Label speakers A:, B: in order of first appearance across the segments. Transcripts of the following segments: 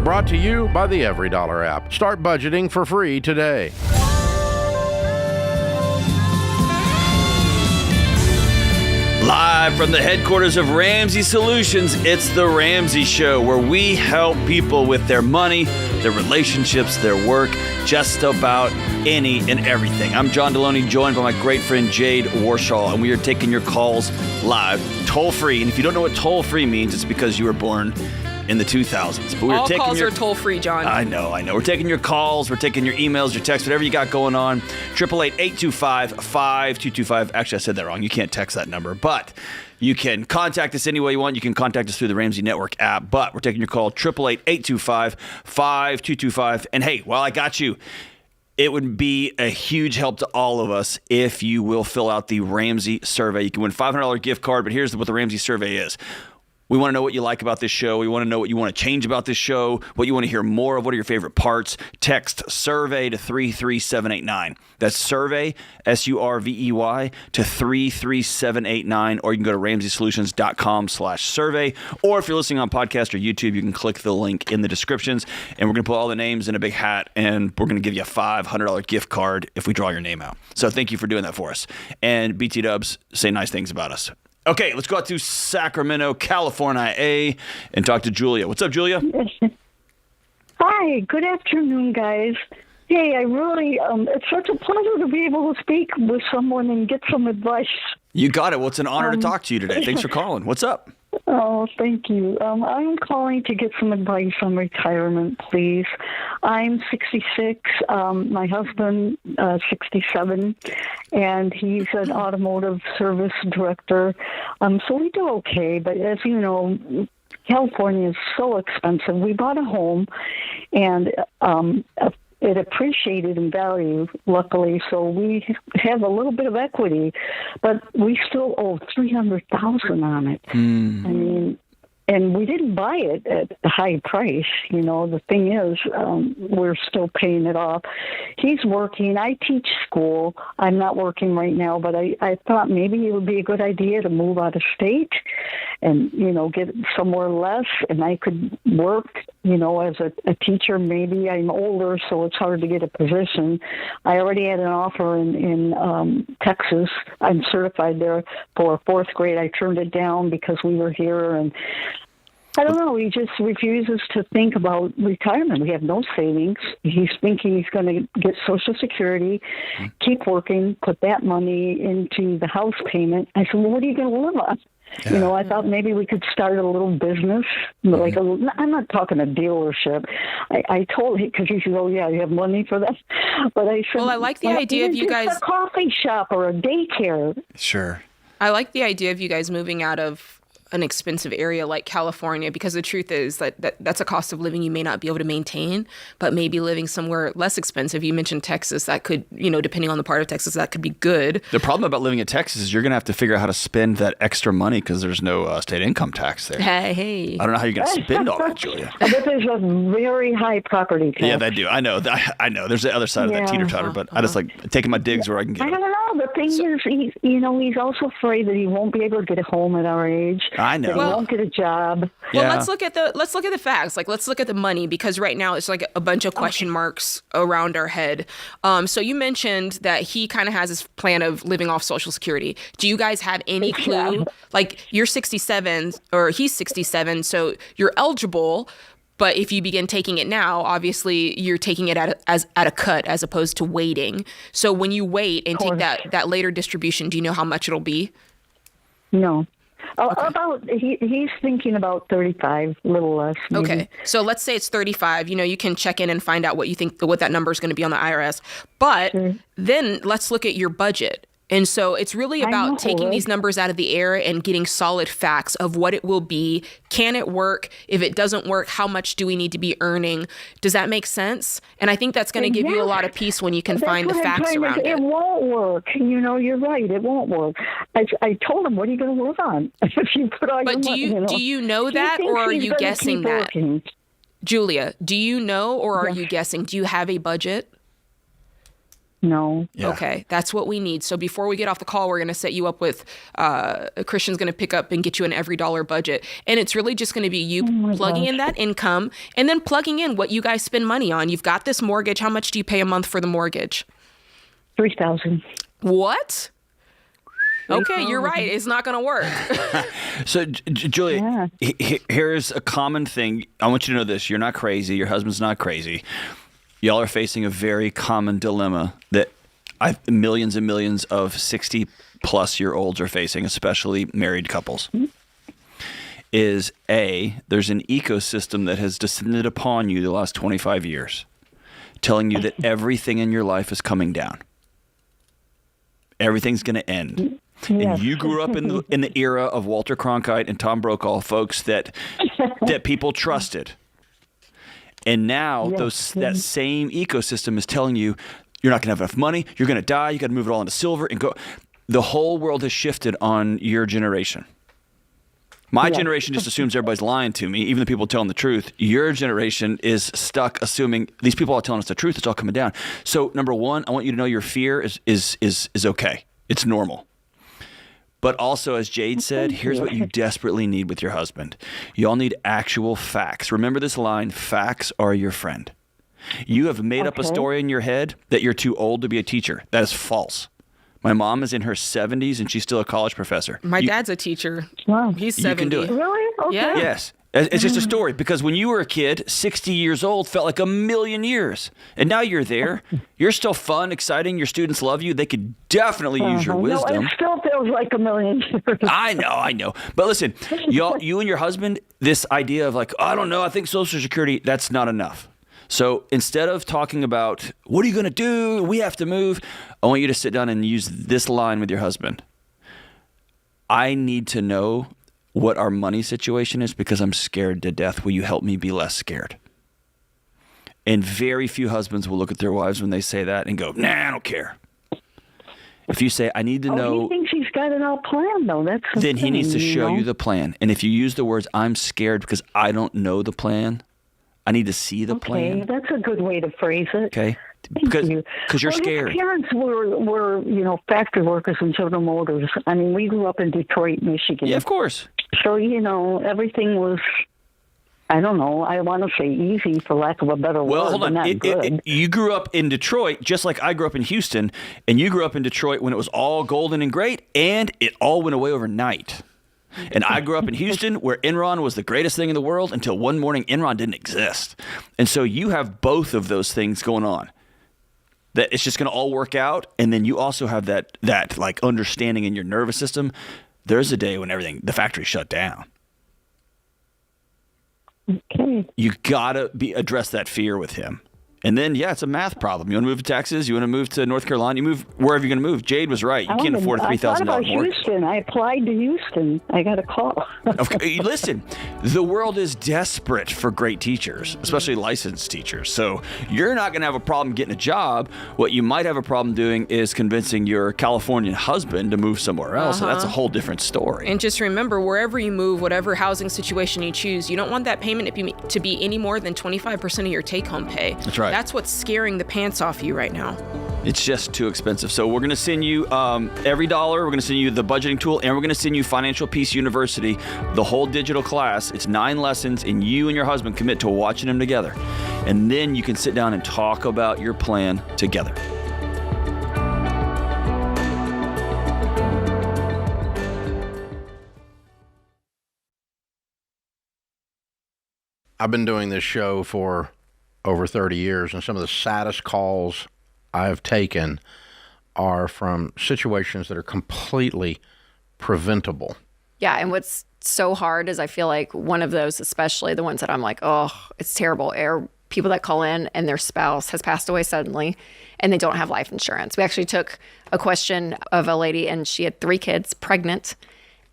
A: Brought to you by the EveryDollar app. Start budgeting for free today.
B: Live from the headquarters of Ramsey Solutions, it's The Ramsey Show, where we help people with their money, their relationships, their work, just about any and everything. I'm John Delony, joined by my great friend Jade Warshaw, and we are taking your calls live, toll-free. And if you don't know what toll-free means, it's because you were born in the 2000s. But
C: all calls are toll-free, John.
B: I know. We're taking your calls, we're taking your emails, your texts, whatever you got going on. 888-825-5225. Actually, I said that wrong. You can't text that number, but you can contact us any way you want. You can contact us through the Ramsey Network app, but we're taking your call, 888-825-5225. And hey, while I got you, it would be a huge help to all of us if you will fill out the Ramsey survey. You can win a $500 gift card, but here's what the Ramsey survey is. We want to know what you like about this show. We want to know what you want to change about this show, what you want to hear more of, what are your favorite parts. Text survey to 33789. That's survey, S-U-R-V-E-Y, to 33789, or you can go to RamseySolutions.com/survey. Or if you're listening on podcast or YouTube, you can click the link in the descriptions, and we're going to put all the names in a big hat, and we're going to give you a $500 gift card if we draw your name out. So thank you for doing that for us. And BT Dubs, say nice things about us. Okay, let's go out to Sacramento, California, and talk to Julia. What's up, Julia?
D: Hi, good afternoon, guys. Hey, I really, it's such a pleasure to be able to speak with someone and get some advice.
B: You got it. Well, it's an honor to talk to you today. Thanks for calling. What's up?
D: Oh, thank you. I'm calling to get some advice on retirement, please. I'm 66. My husband, 67, and he's an automotive service director. So we do okay, but as you know, California is so expensive. We bought a home, and it appreciated in value, luckily, so we have a little bit of equity, but we still owe $300,000 on it. I mean, and we didn't buy it at a high price. You know, the thing is, we're still paying it off. He's working. I teach school. I'm not working right now, but I thought maybe it would be a good idea to move out of state and, you know, get somewhere less, and I could work, you know, as a teacher. Maybe I'm older, so it's hard to get a position. I already had an offer in Texas. I'm certified there for fourth grade. I turned it down because we were here, and I don't know. He just refuses to think about retirement. We have no savings. He's thinking he's going to get Social Security, keep working, put that money into the house payment. I said, well, what are you going to live on? Yeah. You know, I thought maybe we could start a little business, like I'm not talking a dealership. I told him, because he said, oh, yeah, you have money for that. But I said,
C: well, I like the idea of you guys.
D: A coffee shop or a daycare.
B: Sure.
C: I like the idea of you guys moving out of an expensive area like California, because the truth is that's a cost of living you may not be able to maintain, but maybe living somewhere less expensive. You mentioned Texas. That could, you know, depending on the part of Texas, that could be good.
B: The problem about living in Texas is you're going to have to figure out how to spend that extra money because there's no state income tax there.
C: Hey.
B: I don't know how you're going to spend all that, Julia.
D: But there's a very high property tax.
B: Yeah, they do. I know. There's the other side of that teeter-totter, but I just like taking my digs where I can get them.
D: I don't know. The thing is, he's also afraid that he won't be able to get a home at our age.
B: I know.
D: That he won't get a job.
C: Well, let's look at the facts. Like, let's look at the money, because right now it's like a bunch of question marks around our head. So you mentioned that he kind of has this plan of living off Social Security. Do you guys have any clue? Like, you're 67 or he's 67, so you're eligible. But if you begin taking it now, obviously you're taking it at a cut as opposed to waiting. So when you wait and take that later distribution, do you know how much it'll be?
D: No.
C: Okay.
D: He's thinking about 35, a little less. Maybe.
C: Okay, so let's say it's 35. You know, you can check in and find out what you think, what that number is going to be on the IRS. But then let's look at your budget. And so it's really about taking these numbers out of the air and getting solid facts of what it will be. Can it work? If it doesn't work, how much do we need to be earning? Does that make sense? And I think that's going to give you a lot of peace when you can find the facts around it.
D: It won't work. You know, you're right. It won't work. I told him, what are you going to live on? If you put all
C: but
D: your money,
C: do you know that, or are you guessing that? Julia, do you know, or are you guessing? Do you have a budget?
D: No.
B: Yeah.
C: Okay, that's what we need. So before we get off the call, we're going to set you up with Christian's going to pick up and get you an every dollar budget. And it's really just going to be you plugging in that income and then plugging in what you guys spend money on. You've got this mortgage. How much do you pay a month for the mortgage?
D: $3,000.
C: What? Okay, you're right. It's not going to work.
B: So, Julia, here's a common thing. I want you to know this. You're not crazy. Your husband's not crazy. Y'all are facing a very common dilemma that millions and millions of 60-plus-year-olds are facing, especially married couples. Is there's an ecosystem that has descended upon you the last 25 years, telling you that everything in your life is coming down. Everything's going to end.
D: Yes.
B: And you grew up in the era of Walter Cronkite and Tom Brokaw, folks that people trusted. And now that same ecosystem is telling you you're not going to have enough money, you're going to die, you got to move it all into silver and go. The whole world has shifted on your generation. My generation just assumes everybody's lying to me, even the people telling the truth. Your generation is stuck assuming these people are telling us the truth. It's all coming down. So number one, I want you to know your fear is okay. It's normal. But also, as Jade said, here's what you desperately need with your husband. You all need actual facts. Remember this line, facts are your friend. You have made up a story in your head that you're too old to be a teacher. That is false. My mom is in her 70s and she's still a college professor.
C: My dad's a teacher.
D: Wow.
C: He's 70.
B: You can do it.
D: Really? Okay.
C: Yeah.
B: Yes. It's just a story because when you were a kid, 60 years old felt like a million years. And now you're there. You're still fun, exciting. Your students love you. They could definitely use your wisdom.
D: No, it still feels like a million years.
B: I know. But listen, you and your husband, this idea of like, I don't know, I think Social Security, that's not enough. So instead of talking about, what are you going to do? We have to move. I want you to sit down and use this line with your husband. I need to know what our money situation is because I'm scared to death. Will you help me be less scared? And very few husbands will look at their wives when they say that and go, nah, I don't care. If you say, I need to know.
D: He thinks he's got it all planned, though. That's the
B: then he
D: thing,
B: needs to show
D: know?
B: you the plan. And if you use the words, I'm scared because I don't know the plan, I need to see the plan.
D: Okay, that's a good way to phrase it.
B: Okay?
D: Thank you.
B: Because you're scared.
D: His parents were factory workers in General Motors. I mean, we grew up in Detroit, Michigan.
B: Yeah, of course.
D: So, everything was, I don't know, I want to say easy for lack of a better word.
B: Well, hold on.
D: Not good.
B: You grew up in Detroit just like I grew up in Houston, and you grew up in Detroit when it was all golden and great, and it all went away overnight. And I grew up in Houston where Enron was the greatest thing in the world until one morning Enron didn't exist. And so you have both of those things going on. That it's just going to all work out, and then you also have that like understanding in your nervous system. There's a day when the factory shut down.
D: Okay.
B: You gotta address that fear with him. And then, it's a math problem. You want to move to Texas? You want to move to North Carolina? You move wherever you're going to move. Jade was right. You can't afford a $3,000
D: I thought about
B: mortgage.
D: Houston. I applied to Houston. I got a call.
B: Okay, listen, the world is desperate for great teachers, especially licensed teachers. So you're not going to have a problem getting a job. What you might have a problem doing is convincing your Californian husband to move somewhere else. And that's a whole different story.
C: And just remember, wherever you move, whatever housing situation you choose, you don't want that payment to be any more than 25% of your take-home pay.
B: That's right.
C: That's what's scaring the pants off you right now.
B: It's just too expensive. So we're going to send you every dollar. We're going to send you the budgeting tool, and we're going to send you Financial Peace University, the whole digital class. It's 9 lessons, and you and your husband commit to watching them together. And then you can sit down and talk about your plan together.
A: I've been doing this show for over 30 years, and some of the saddest calls I've taken are from situations that are completely preventable.
E: Yeah, and what's so hard is I feel like one of those, especially the ones that I'm like, oh, it's terrible, are people that call in and their spouse has passed away suddenly and they don't have life insurance. We actually took a question of a lady, and she had 3 kids, pregnant,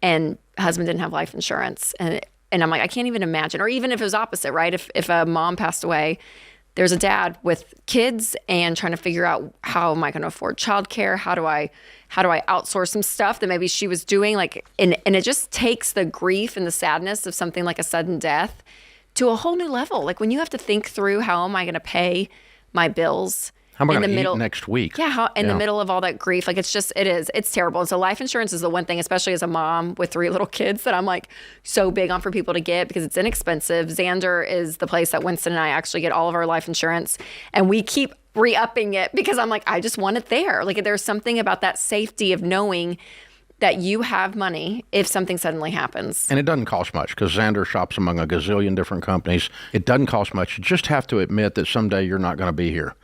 E: and husband didn't have life insurance. And I'm like, I can't even imagine. Or even if it was opposite, right? If a mom passed away, there's a dad with kids and trying to figure out, how am I going to afford childcare? How do I outsource some stuff that maybe she was doing? And it just takes the grief and the sadness of something like a sudden death to a whole new level. Like when you have to think through, how am I going to pay my bills?
A: How am I
E: in the
A: going to eat
E: middle
A: next week?
E: Yeah, in the middle of all that grief, like it's terrible. And so life insurance is the one thing, especially as a mom with 3 little kids, that I'm like so big on for people to get because it's inexpensive. Xander is the place that Winston and I actually get all of our life insurance, and we keep re-upping it because I'm like, I just want it there. Like there's something about that safety of knowing that you have money if something suddenly happens.
A: And it doesn't cost much because Xander shops among a gazillion different companies. It doesn't cost much. You just have to admit that someday you're not going to be here.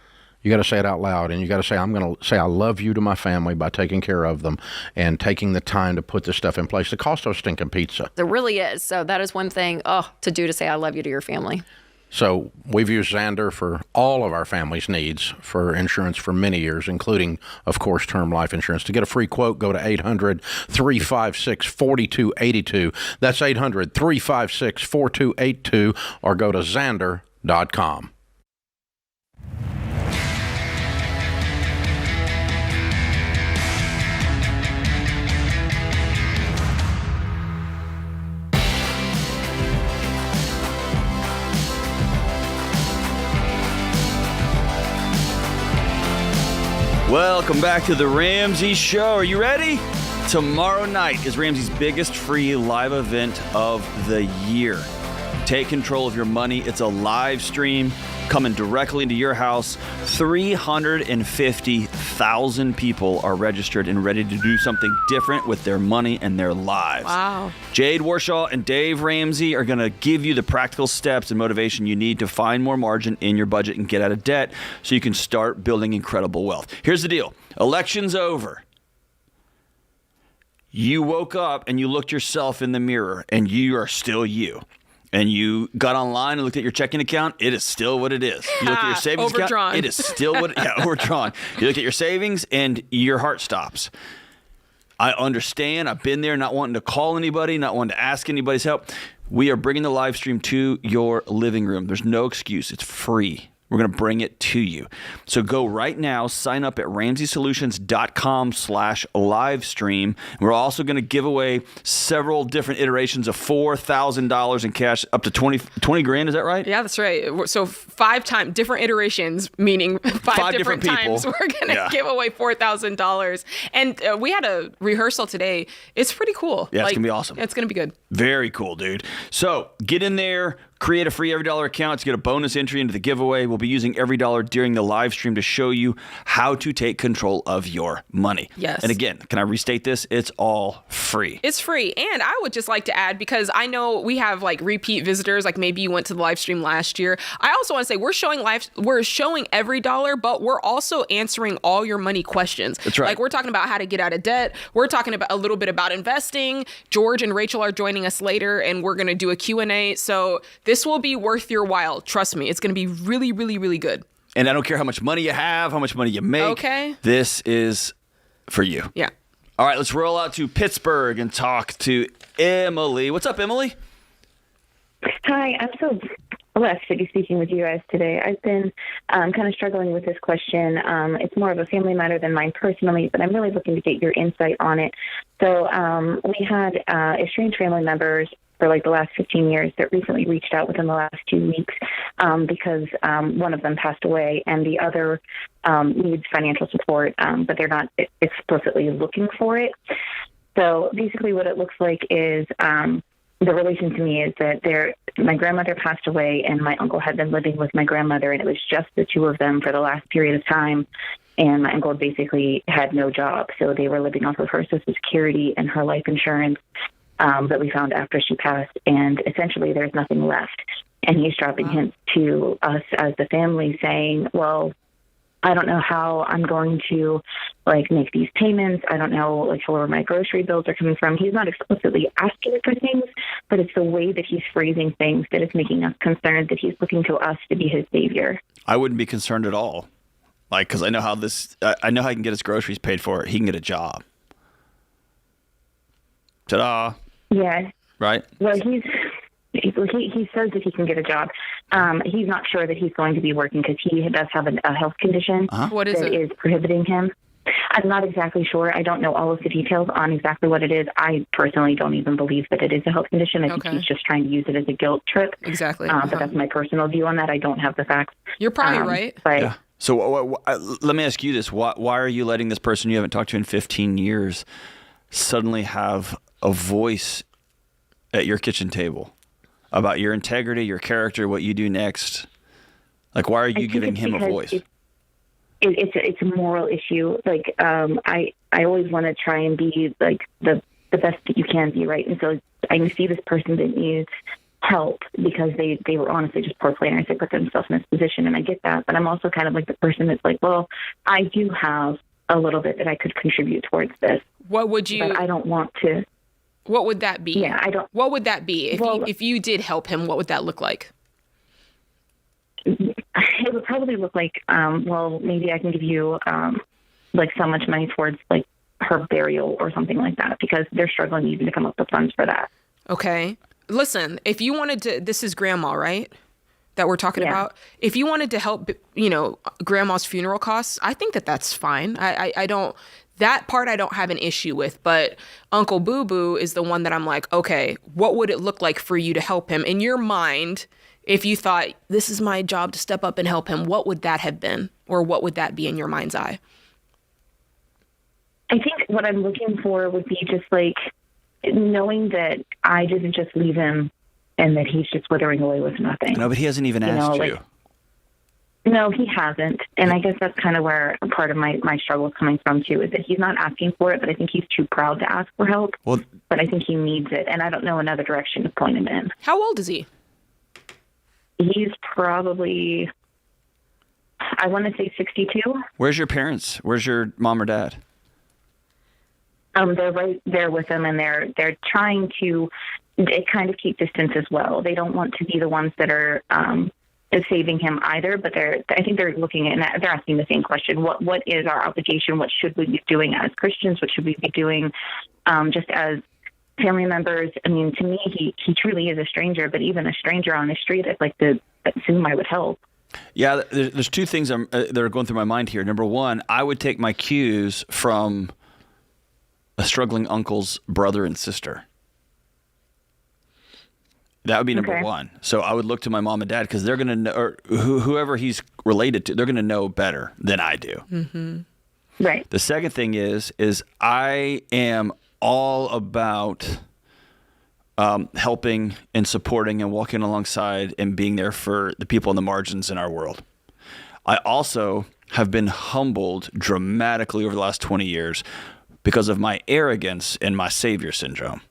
A: You got to say it out loud, and you got to say, I'm going to say I love you to my family by taking care of them and taking the time to put this stuff in place. It costs us stinking pizza.
E: It really is. So that is one thing to do, to say I love you to your family.
A: So we've used Xander for all of our family's needs for insurance for many years, including, of course, term life insurance. To get a free quote, go to 800-356-4282. That's 800-356-4282, or go to Xander.com.
B: Welcome back to the Ramsey Show. Are you ready? Tomorrow night is Ramsey's biggest free live event of the year. Take control of your money. It's a live stream coming directly into your house. 350,000 people are registered and ready to do something different with their money and their lives.
C: Wow.
B: Jade Warshaw and Dave Ramsey are going to give you the practical steps and motivation you need to find more margin in your budget and get out of debt so you can start building incredible wealth. Here's the deal. Election's over. You woke up and you looked yourself in the mirror and you are still you. And you got online and looked at your checking account, it is still what it is. You look at your savings
C: Overdrawn.
B: account, it is still what overdrawn. You look at your savings and your heart stops. I understand. I've been there, not wanting to call anybody, not wanting to ask anybody's help. We are bringing the live stream to your living room. There's no excuse. It's free. We're going to bring it to you. So go right now, sign up at RamseySolutions.com/livestream. We're also going to give away several different iterations of $4,000 in cash, up to 20 grand. Is that right?
C: Yeah, that's right. So 5 times, different iterations, meaning five different times,
B: people.
C: we're going to give away $4,000. And we had a rehearsal today. It's pretty cool.
B: Yeah, it's going to be awesome.
C: It's going to be good.
B: Very cool, dude. So get in there. Create a free EveryDollar account to get a bonus entry into the giveaway. We'll be using EveryDollar during the live stream to show you how to take control of your money.
C: Yes.
B: And again, can I restate this? It's all free.
C: It's free. And I would just like to add, because I know we have like repeat visitors, like maybe you went to the live stream last year. I also want to say we're showing EveryDollar, but we're also answering all your money questions.
B: That's right.
C: Like we're talking about how to get out of debt. We're talking about a little bit about investing. George and Rachel are joining us later, and we're going to do a Q&A. So this will be worth your while. Trust me. It's going to be really, really, really good.
B: And I don't care how much money you have, how much money you make.
C: Okay.
B: This is for you.
C: Yeah.
B: All right, let's roll out to Pittsburgh and talk to Emily. What's up, Emily?
F: Hi, I'm so blessed to be speaking with you guys today. I've been kind of struggling with this question. It's more of a family matter than mine personally, but I'm really looking to get your insight on it. So we had estranged family members for like the last 15 years that recently reached out within the last 2 weeks because one of them passed away and the other needs financial support, but they're not explicitly looking for it. So basically what it looks like is the relation to me is that my grandmother passed away and my uncle had been living with my grandmother, and it was just the two of them for the last period of time. And my uncle basically had no job. So they were living off of her Social Security and her life insurance that we found after she passed. And essentially there's nothing left. And he's dropping hints to us as the family saying, well, I don't know how I'm going to like make these payments. I don't know like where my grocery bills are coming from. He's not explicitly asking for things, but it's the way that he's phrasing things that is making us concerned that he's looking to us to be his savior.
B: I wouldn't be concerned at all. Like, because I know how I know how he can get his groceries paid for. He can get a job. Ta-da.
F: Yeah.
B: Right?
F: Well, he says that he can get a job. He's not sure that he's going to be working because he does have a health condition
C: What is
F: that
C: it?
F: is prohibiting him. I'm not exactly sure. I don't know all of the details on exactly what it is. I personally don't even believe that it is a health condition. I think he's just trying to use it as a guilt trip.
C: Exactly.
F: But that's my personal view on that. I don't have the facts.
C: You're probably right.
F: But
B: Yeah. So let me ask you this. Why are you letting this person you haven't talked to in 15 years suddenly have a voice at your kitchen table about your integrity, your character, what you do next? Like, why are you giving him a voice?
F: It's a moral issue. Like, I always want to try and be like the best that you can be, right? And so I can see this person that needs help because they were honestly just poor players. They put themselves in this position, and I get that. But I'm also kind of like the person that's like, well, I do have a little bit that I could contribute towards this.
C: What would you?
F: But I don't want to.
C: What would that be?
F: Yeah, I don't.
C: What would that be if you did help him? What would that look like?
F: It would probably look like, well, maybe I can give you like so much money towards like her burial or something like that, because they're struggling even to come up with funds for that.
C: Okay. Listen, if you wanted to, this is grandma, right? That we're talking about. If you wanted to help, grandma's funeral costs, I think that's fine. I don't, that part I don't have an issue with, but Uncle Boo Boo is the one that I'm like, okay, what would it look like for you to help him? In your mind, if you thought this is my job to step up and help him, what would that have been? Or what would that be in your mind's eye?
F: I think what I'm looking for would be just like knowing that I didn't just leave him and that he's just withering away with nothing.
B: No, but he hasn't even asked you.
F: No, he hasn't. And I guess that's kind of where part of my struggle is coming from, too, is that he's not asking for it, but I think he's too proud to ask for help. Well, but I think he needs it, and I don't know another direction to point him in.
C: How old is he?
F: He's probably, I want to say 62.
B: Where's your parents? Where's your mom or dad?
F: They're right there with him, and they're trying to kind of keep distance as well. They don't want to be the ones that are saving him either, but I think they're looking at, they're asking the same question. What is our obligation? What should we be doing as Christians? What should we be doing just as family members? I mean, to me, he truly is a stranger, but even a stranger on the street, I'd like to assume I would help.
B: Yeah, there's two things that are going through my mind here. Number one, I would take my cues from a struggling uncle's brother and sister. That would be number one. So I would look to my mom and dad, because they're going to know, or whoever he's related to, they're going to know better than I do.
C: Mm-hmm.
F: Right.
B: The second thing is I am all about helping and supporting and walking alongside and being there for the people on the margins in our world. I also have been humbled dramatically over the last 20 years because of my arrogance and my savior syndrome.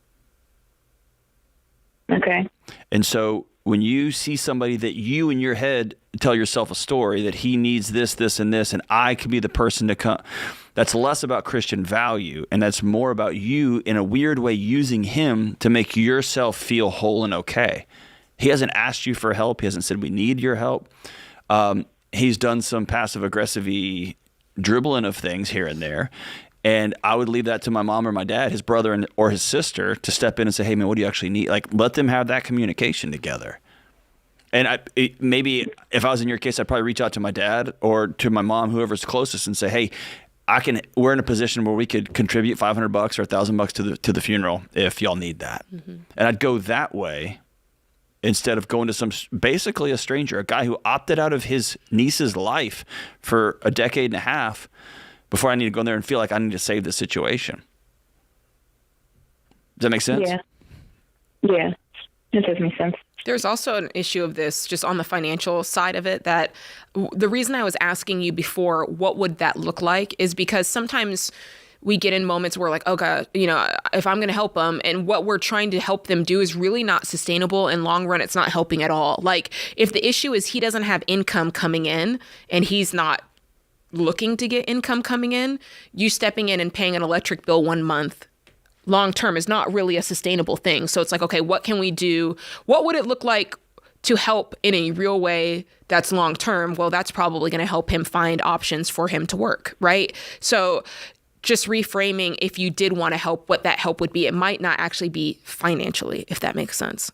F: Okay.
B: And so when you see somebody that you in your head tell yourself a story that he needs this, this, and this, and I can be the person to come, that's less about Christian value, and that's more about you in a weird way using him to make yourself feel whole and okay. He hasn't asked you for help. He hasn't said we need your help. He's done some passive-aggressive-y dribbling of things here and there. And I would leave that to my mom or my dad, his brother or his sister, to step in and say, hey, man, what do you actually need? Like, let them have that communication together. And maybe if I was in your case, I'd probably reach out to my dad or to my mom, whoever's closest, and say, hey, we're in a position where we could contribute $500 or $1,000 to the funeral if y'all need that. Mm-hmm. And I'd go that way instead of going to basically a stranger, a guy who opted out of his niece's life for a decade and a half before I need to go in there and feel like I need to save the situation. Does that make sense?
F: Yeah, that does make sense.
C: There's also an issue of this just on the financial side of it, that the reason I was asking you before, what would that look like, is because sometimes we get in moments where like, oh God, if I'm going to help them, and what we're trying to help them do is really not sustainable in long run. It's not helping at all. Like if the issue is he doesn't have income coming in and he's not looking to get income coming in, you stepping in and paying an electric bill 1 month long term is not really a sustainable thing. So it's like, okay, what can we do? What would it look like to help in a real way that's long term? Well, that's probably going to help him find options for him to work, right? So just reframing, if you did want to help, what that help would be. It might not actually be financially, if that makes sense.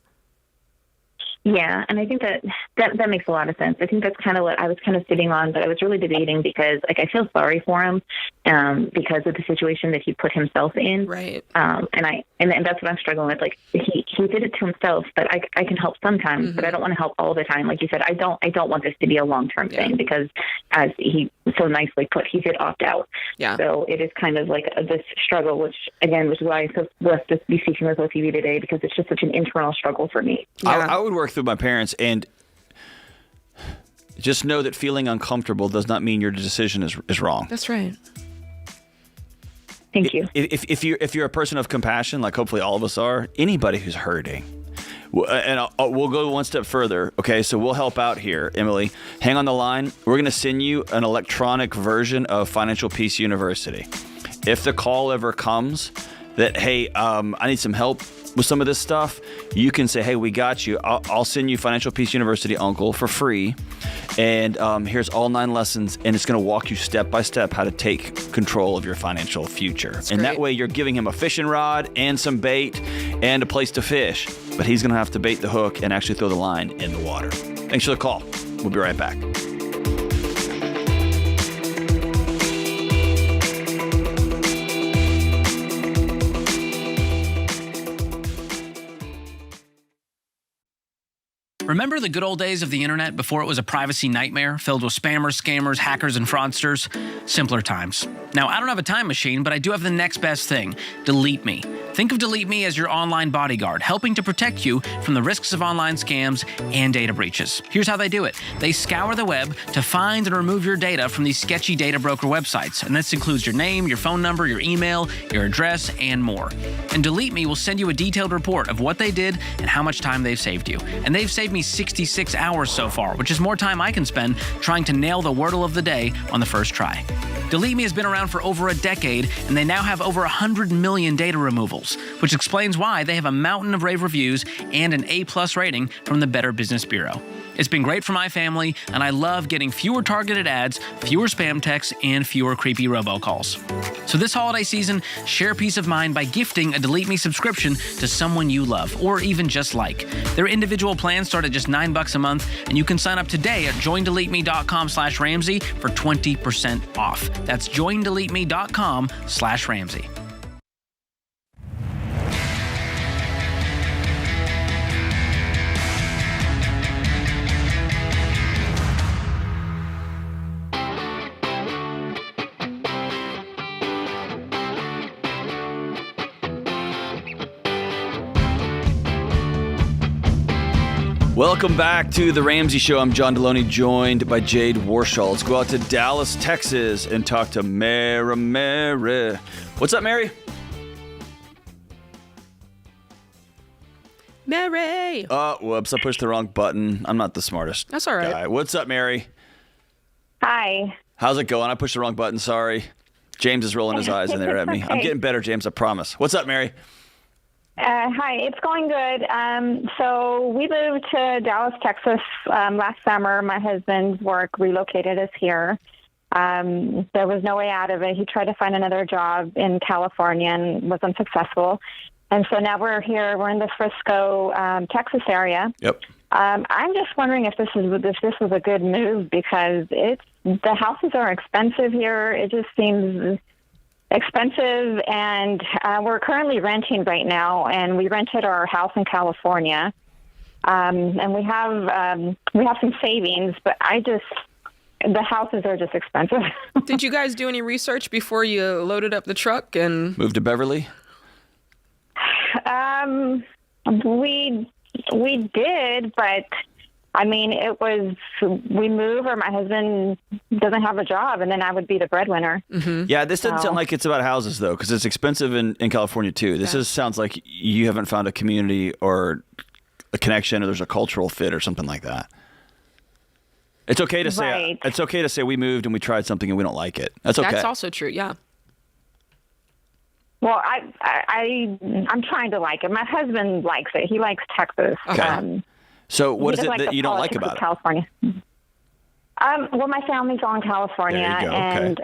F: Yeah, and I think that makes a lot of sense. I think that's kind of what I was kind of sitting on, but I was really debating because, like, I feel sorry for him, because of the situation that he put himself in.
C: Right.
F: And that's what I'm struggling with. Like he did it to himself, but I can help sometimes, but I don't want to help all the time. Like you said, I don't want this to be a long-term thing because, as he so nicely put, he did opt out.
C: Yeah.
F: So it is kind of like this struggle, which again, which is why I so blessed to be speaking with both of you today, because it's just such an internal struggle for me.
C: Yeah.
B: I would work through my parents, and just know that feeling uncomfortable does not mean your decision is wrong.
C: That's right.
F: Thank you.
B: If you're a person of compassion, like hopefully all of us are, anybody who's hurting, and we'll go one step further. Okay, so we'll help out here, Emily. Hang on the line. We're going to send you an electronic version of Financial Peace University. If the call ever comes that, hey, I need some help with some of this stuff, you can say, hey, we got you. I'll send you Financial Peace University, Uncle, for free. And here's all 9 lessons, and it's going to walk you step by step how to take control of your financial future.
C: That's
B: and
C: great.
B: that way you're giving him a fishing rod and some bait and a place to fish. But he's going to have to bait the hook and actually throw the line in the water. Thanks for the call. We'll be right back.
G: Remember the good old days of the internet before it was a privacy nightmare filled with spammers, scammers, hackers, and fraudsters? Simpler times. Now, I don't have a time machine, but I do have the next best thing: Delete Me. Think of Delete Me as your online bodyguard, helping to protect you from the risks of online scams and data breaches. Here's how they do it. They scour the web to find and remove your data from these sketchy data broker websites. And this includes your name, your phone number, your email, your address, and more. And Delete Me will send you a detailed report of what they did and how much time they've saved you. And they've saved me 66 hours so far, which is more time I can spend trying to nail the wordle of the day on the first try. Delete Me has been around for over a decade, and they now have over 100 million data removals, which explains why they have a mountain of rave reviews and an A+ rating from the Better Business Bureau. It's been great for my family, and I love getting fewer targeted ads, fewer spam texts, and fewer creepy robocalls. So this holiday season, share peace of mind by gifting a Delete Me subscription to someone you love, or even just like. Their individual plans start at just $9 a month, and you can sign up today at joindeleteme.com/Ramsey for 20% off. That's joindeleteme.com/Ramsey.
B: Welcome back to The Ramsey Show. I'm John Delony, joined by Jade Warshaw. Let's go out to Dallas, Texas, and talk to Mary. What's up, Mary?
C: Mary.
B: Whoops, I pushed the wrong button. I'm not the smartest
C: That's all right.
B: guy. What's up, Mary?
F: Hi.
B: How's it going? I pushed the wrong button, sorry. James is rolling his eyes in there at me. I'm getting better, James, I promise. What's up, Mary?
H: Hi, it's going good. So we moved to Dallas, Texas last summer. My husband's work relocated us here. There was no way out of it. He tried to find another job in California and was unsuccessful. And so now we're here. We're in the Frisco, Texas area.
B: Yep.
H: I'm just wondering if this is a good move, because the houses are expensive here. It just seems expensive, and we're currently renting right now, and we rented our house in California, and we have some savings, but the houses are just expensive.
C: Did you guys do any research before you loaded up the truck and
B: Moved to Beverly?
H: We did, but I mean, we move, or my husband doesn't have a job, and then I would be the breadwinner.
C: Mm-hmm.
B: Yeah, this doesn't sound like it's about houses, though, because it's expensive in California, too. This sounds like you haven't found a community or a connection, or there's a cultural fit or something like that. It's okay to say
H: Right.
B: It's okay to say we moved and we tried something and we don't like it. That's okay.
C: That's also true, yeah.
H: Well, I'm trying to like it. My husband likes it. He likes Texas.
B: Okay. So what
H: he
B: is it
H: doesn't
B: that
H: the
B: you don't like
H: politics
B: about
H: of
B: it?
H: California. Well, my family's all in California,
B: There you go, okay.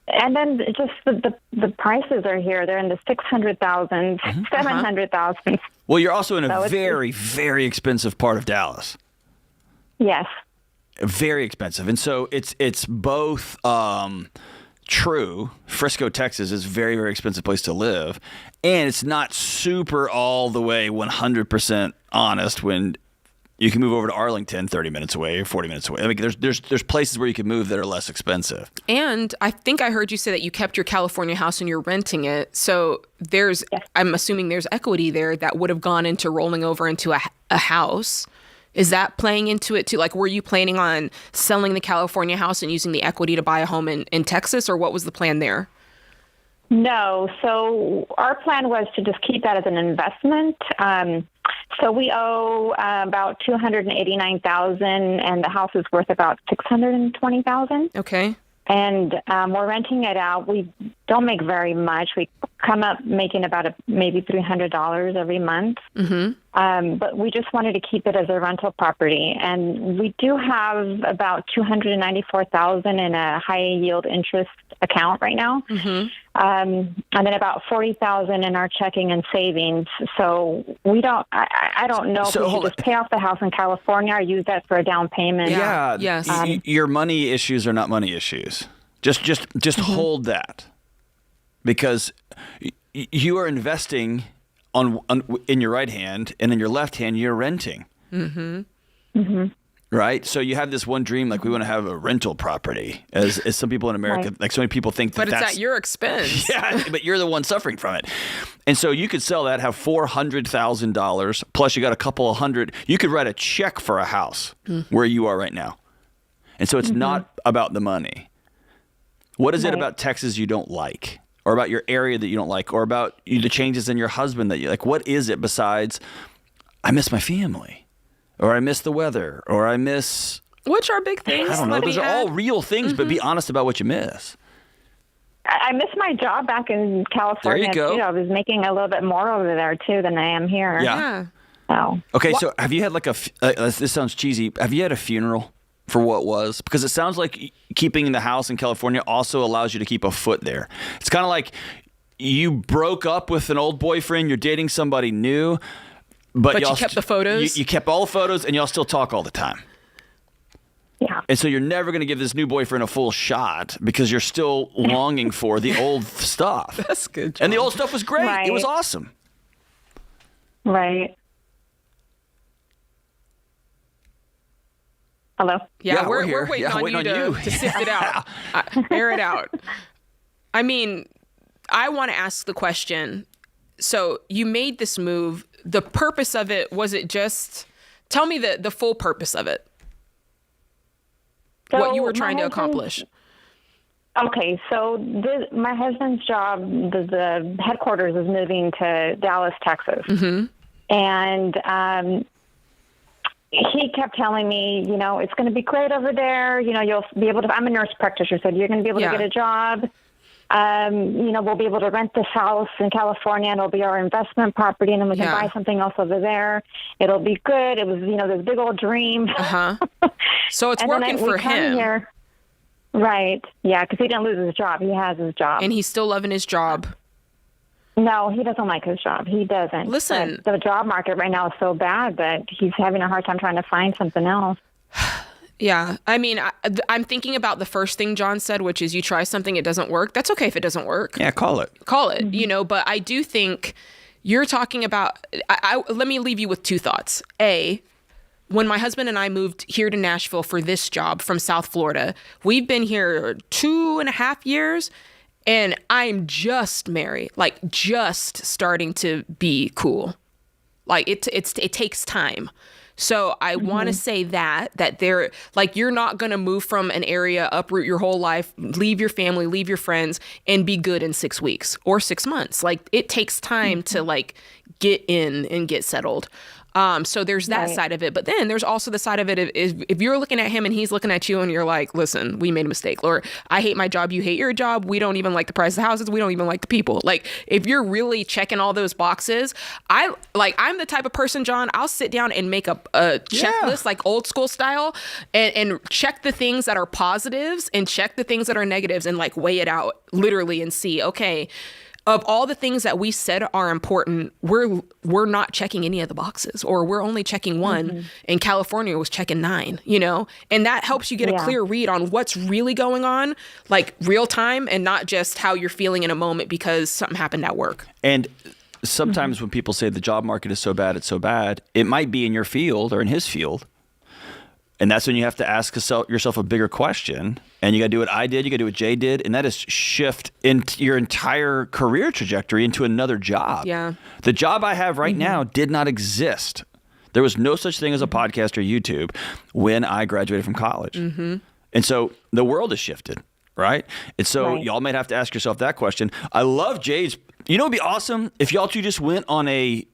H: and then just the prices are here. They're in the 600,000, 700,000.
B: Well, you're also in a
H: So it's-
B: very, very expensive part of Dallas.
H: Yes.
B: Very expensive. And so it's both true. Frisco, Texas is a very, very expensive place to live. And it's not super all the way 100% honest when you can move over to Arlington 30 minutes away or 40 minutes away. I mean, there's places where you can move that are less expensive.
C: And I think I heard you say that you kept your California house and you're renting it. So I'm assuming there's equity there that would have gone into rolling over into a house. Is that playing into it too? Like, were you planning on selling the California house and using the equity to buy a home in Texas, or what was the plan there?
H: No. So our plan was to just keep that as an investment. So we owe about $289,000, and the house is worth about $620,000.
C: Okay.
H: And we're renting it out. We don't make very much. We come up making about maybe $300 every month. Mm-hmm. But we just wanted to keep it as a rental property. And we do have about $294,000 in a high yield interest account right now. Mm-hmm. And then about $40,000 in our checking and savings. So we don't. I don't know if we should just pay off the house in California or use that for a down payment.
B: Yeah.
C: Yes.
B: Your money issues are not money issues. Just mm-hmm. hold that, because you are investing in your right hand, and in your left hand you're renting. Mm-hmm. Mm-hmm. Right? So you have this one dream, like we want to have a rental property, as some people in America, right. Like so many people think
C: but it's at your expense.
B: Yeah, but you're the one suffering from it. And so you could sell that, have $400,000, plus you got a couple of hundred. You could write a check for a house where you are right now. And so it's not about the money. What is it about Texas you don't like? Or about your area that you don't like? Or about the changes in your husband that you like? What is it besides, I miss my family? Or I miss the weather? Or I miss...
C: Which are big things.
B: I don't know. Those are all real things, but be honest about what you miss.
H: I miss my job back in California.
B: There you go.
H: Too. I was making a little bit more over there, too, than I am here.
B: Yeah.
H: So.
B: Okay, so have you had like this sounds cheesy. Have you had a funeral for what was? Because it sounds like keeping the house in California also allows you to keep a foot there. It's kind of like you broke up with an old boyfriend, you're dating somebody new, but
C: you kept the photos?
B: You kept all the photos, and y'all still talk all the time.
H: Yeah.
B: And so you're never going to give this new boyfriend a full shot because you're still longing for the old stuff.
C: That's good, John.
B: And the old stuff was great.
H: Right.
B: It was awesome.
H: Right. Hello?
C: Yeah,
B: we're here.
C: waiting on you to sift it out, air it out. I mean, I want to ask the question. So you made this move. The purpose of it, was it just, tell me the full purpose of it.
H: So
C: what you were trying to accomplish.
H: Okay, so my husband's job, the headquarters is moving to Dallas, Texas. Mm-hmm. And he kept telling me, it's going to be great over there. You'll be able to, I'm a nurse practitioner, so you're going to be able to get a job. We'll be able to rent this house in California, and it'll be our investment property, and then we can buy something else over there. It'll be good. It was, this big old dream.
C: Uh-huh. So it's working for him.
H: Here. Right. Yeah, because he didn't lose his job. He has his job.
C: And he's still loving his job.
H: No, he doesn't like his job. He doesn't.
C: Listen.
H: But the job market right now is so bad that he's having a hard time trying to find something else.
C: Yeah. I mean, I'm thinking about the first thing John said, which is you try something, it doesn't work. That's okay if it doesn't work.
B: Yeah, call it.
C: Mm-hmm. But I do think you're talking about, let me leave you with two thoughts. A, when my husband and I moved here to Nashville for this job from South Florida, we've been here 2.5 years, and I'm just married, like just starting to be cool. Like it takes time. So I want to say that they're like, you're not going to move from an area, uproot your whole life, leave your family, leave your friends, and be good in 6 weeks or 6 months. Like it takes time to like get in and get settled. So there's that side of it. But then there's also the side of it if you're looking at him and he's looking at you and you're like, listen, we made a mistake. Or I hate my job, you hate your job. We don't even like the price of houses. We don't even like the people. Like if you're really checking all those boxes, I'm the type of person, John, I'll sit down and make a checklist like old school style and check the things that are positives and check the things that are negatives and like weigh it out literally and see, okay, of all the things that we said are important, we're not checking any of the boxes, or we're only checking one, and California was checking 9, you know? And that helps you get a clear read on what's really going on, like real time, and not just how you're feeling in a moment because something happened at work.
B: And sometimes when people say the job market is so bad, it's so bad, it might be in your field or in his field. And that's when you have to ask yourself a bigger question. And you got to do what I did, you got to do what Jay did, and that is shift into your entire career trajectory into another job.
C: Yeah.
B: The job I have right now did not exist. There was no such thing as a podcast or YouTube when I graduated from college. And so the world has shifted, right? And so y'all might have to ask yourself that question. I love Jay's. You know, it'd be awesome if y'all two just went on a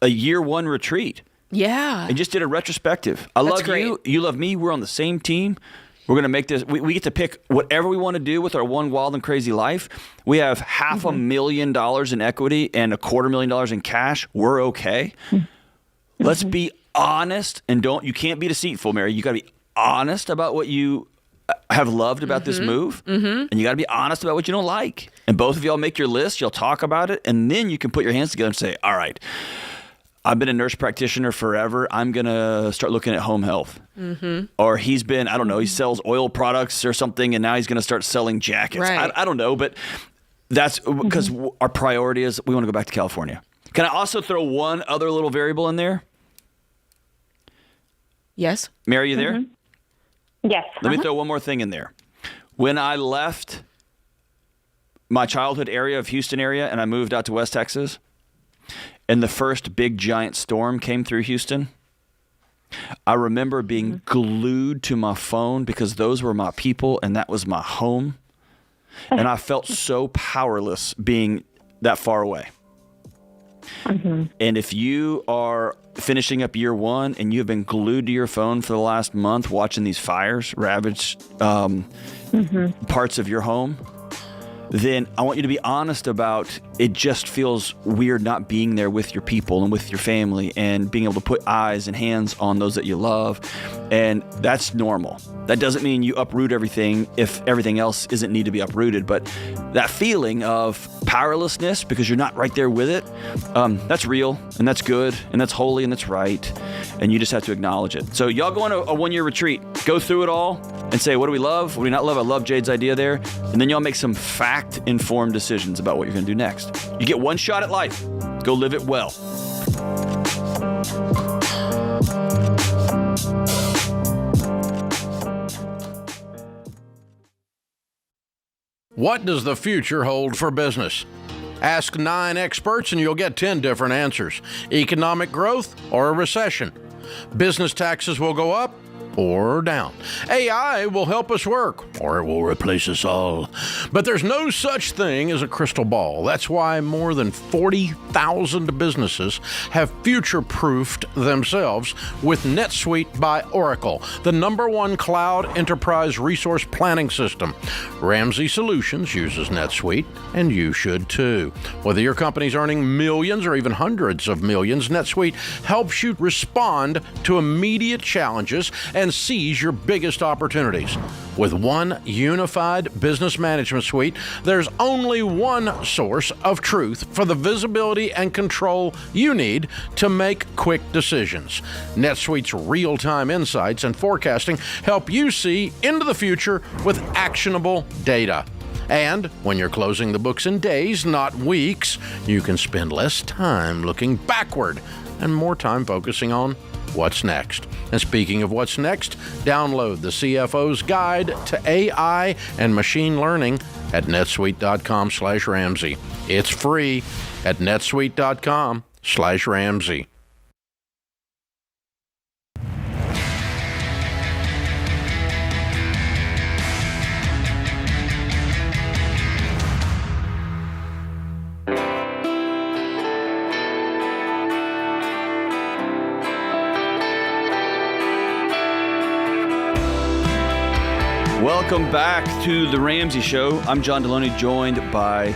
B: year 1 retreat.
C: Yeah.
B: And just did a retrospective. I love
C: great.
B: you. You love me. We're on the same team. We're going to make this. We get to pick whatever we want to do with our one wild and crazy life. We have $500,000 in equity and $250,000 in cash. We're okay. Let's be honest, and you can't be deceitful, Mary. You got to be honest about what you have loved about this move, and you got to be honest about what you don't like. And both of y'all make your list. You'll talk about it, and then you can put your hands together and say, all right, I've been a nurse practitioner forever. I'm going to start looking at home health. Or he's been, I don't know, he sells oil products or something, and now he's going to start selling jackets.
C: Right.
B: I don't know, but that's because our priority is we want to go back to California. Can I also throw one other little variable in there?
C: Yes.
B: Mary, you there?
H: Yes.
B: Let me throw one more thing in there. When I left my childhood area of Houston area and I moved out to West Texas, and the first big giant storm came through Houston, I remember being glued to my phone because those were my people and that was my home. And I felt so powerless being that far away. And if you are finishing up year 1 and you've been glued to your phone for the last month watching these fires ravage parts of your home, then I want you to be honest about it. Just feels weird not being there with your people and with your family and being able to put eyes and hands on those that you love. And that's normal. That doesn't mean you uproot everything if everything else isn't need to be uprooted. But that feeling of powerlessness because you're not right there with it, that's real and that's good and that's holy and that's right. And you just have to acknowledge it. So y'all go on a 1-year retreat, go through it all and say, what do we love? What do we not love? I love Jade's idea there. And then y'all make some fact-informed decisions about what you're going to do next. You get one shot at life. Go live it well.
A: What does the future hold for business? Ask 9 experts and you'll get 10 different answers. Economic growth or a recession. Business taxes will go up or down. AI will help us work, or it will replace us all. But there's no such thing as a crystal ball. That's why more than 40,000 businesses have future-proofed themselves with NetSuite by Oracle, the #1 cloud enterprise resource planning system. Ramsey Solutions uses NetSuite, and you should too. Whether your company's earning millions or even hundreds of millions, NetSuite helps you respond to immediate challenges and seize your biggest opportunities. With one unified business management suite, there's only one source of truth for the visibility and control you need to make quick decisions. NetSuite's real-time insights and forecasting help you see into the future with actionable data. And when you're closing the books in days, not weeks, you can spend less time looking backward and more time focusing on what's next. And speaking of what's next, download the CFO's Guide to AI and Machine Learning at netsuite.com/Ramsey. It's free at netsuite.com/Ramsey.
B: Welcome back to The Ramsey Show. I'm John Delony, joined by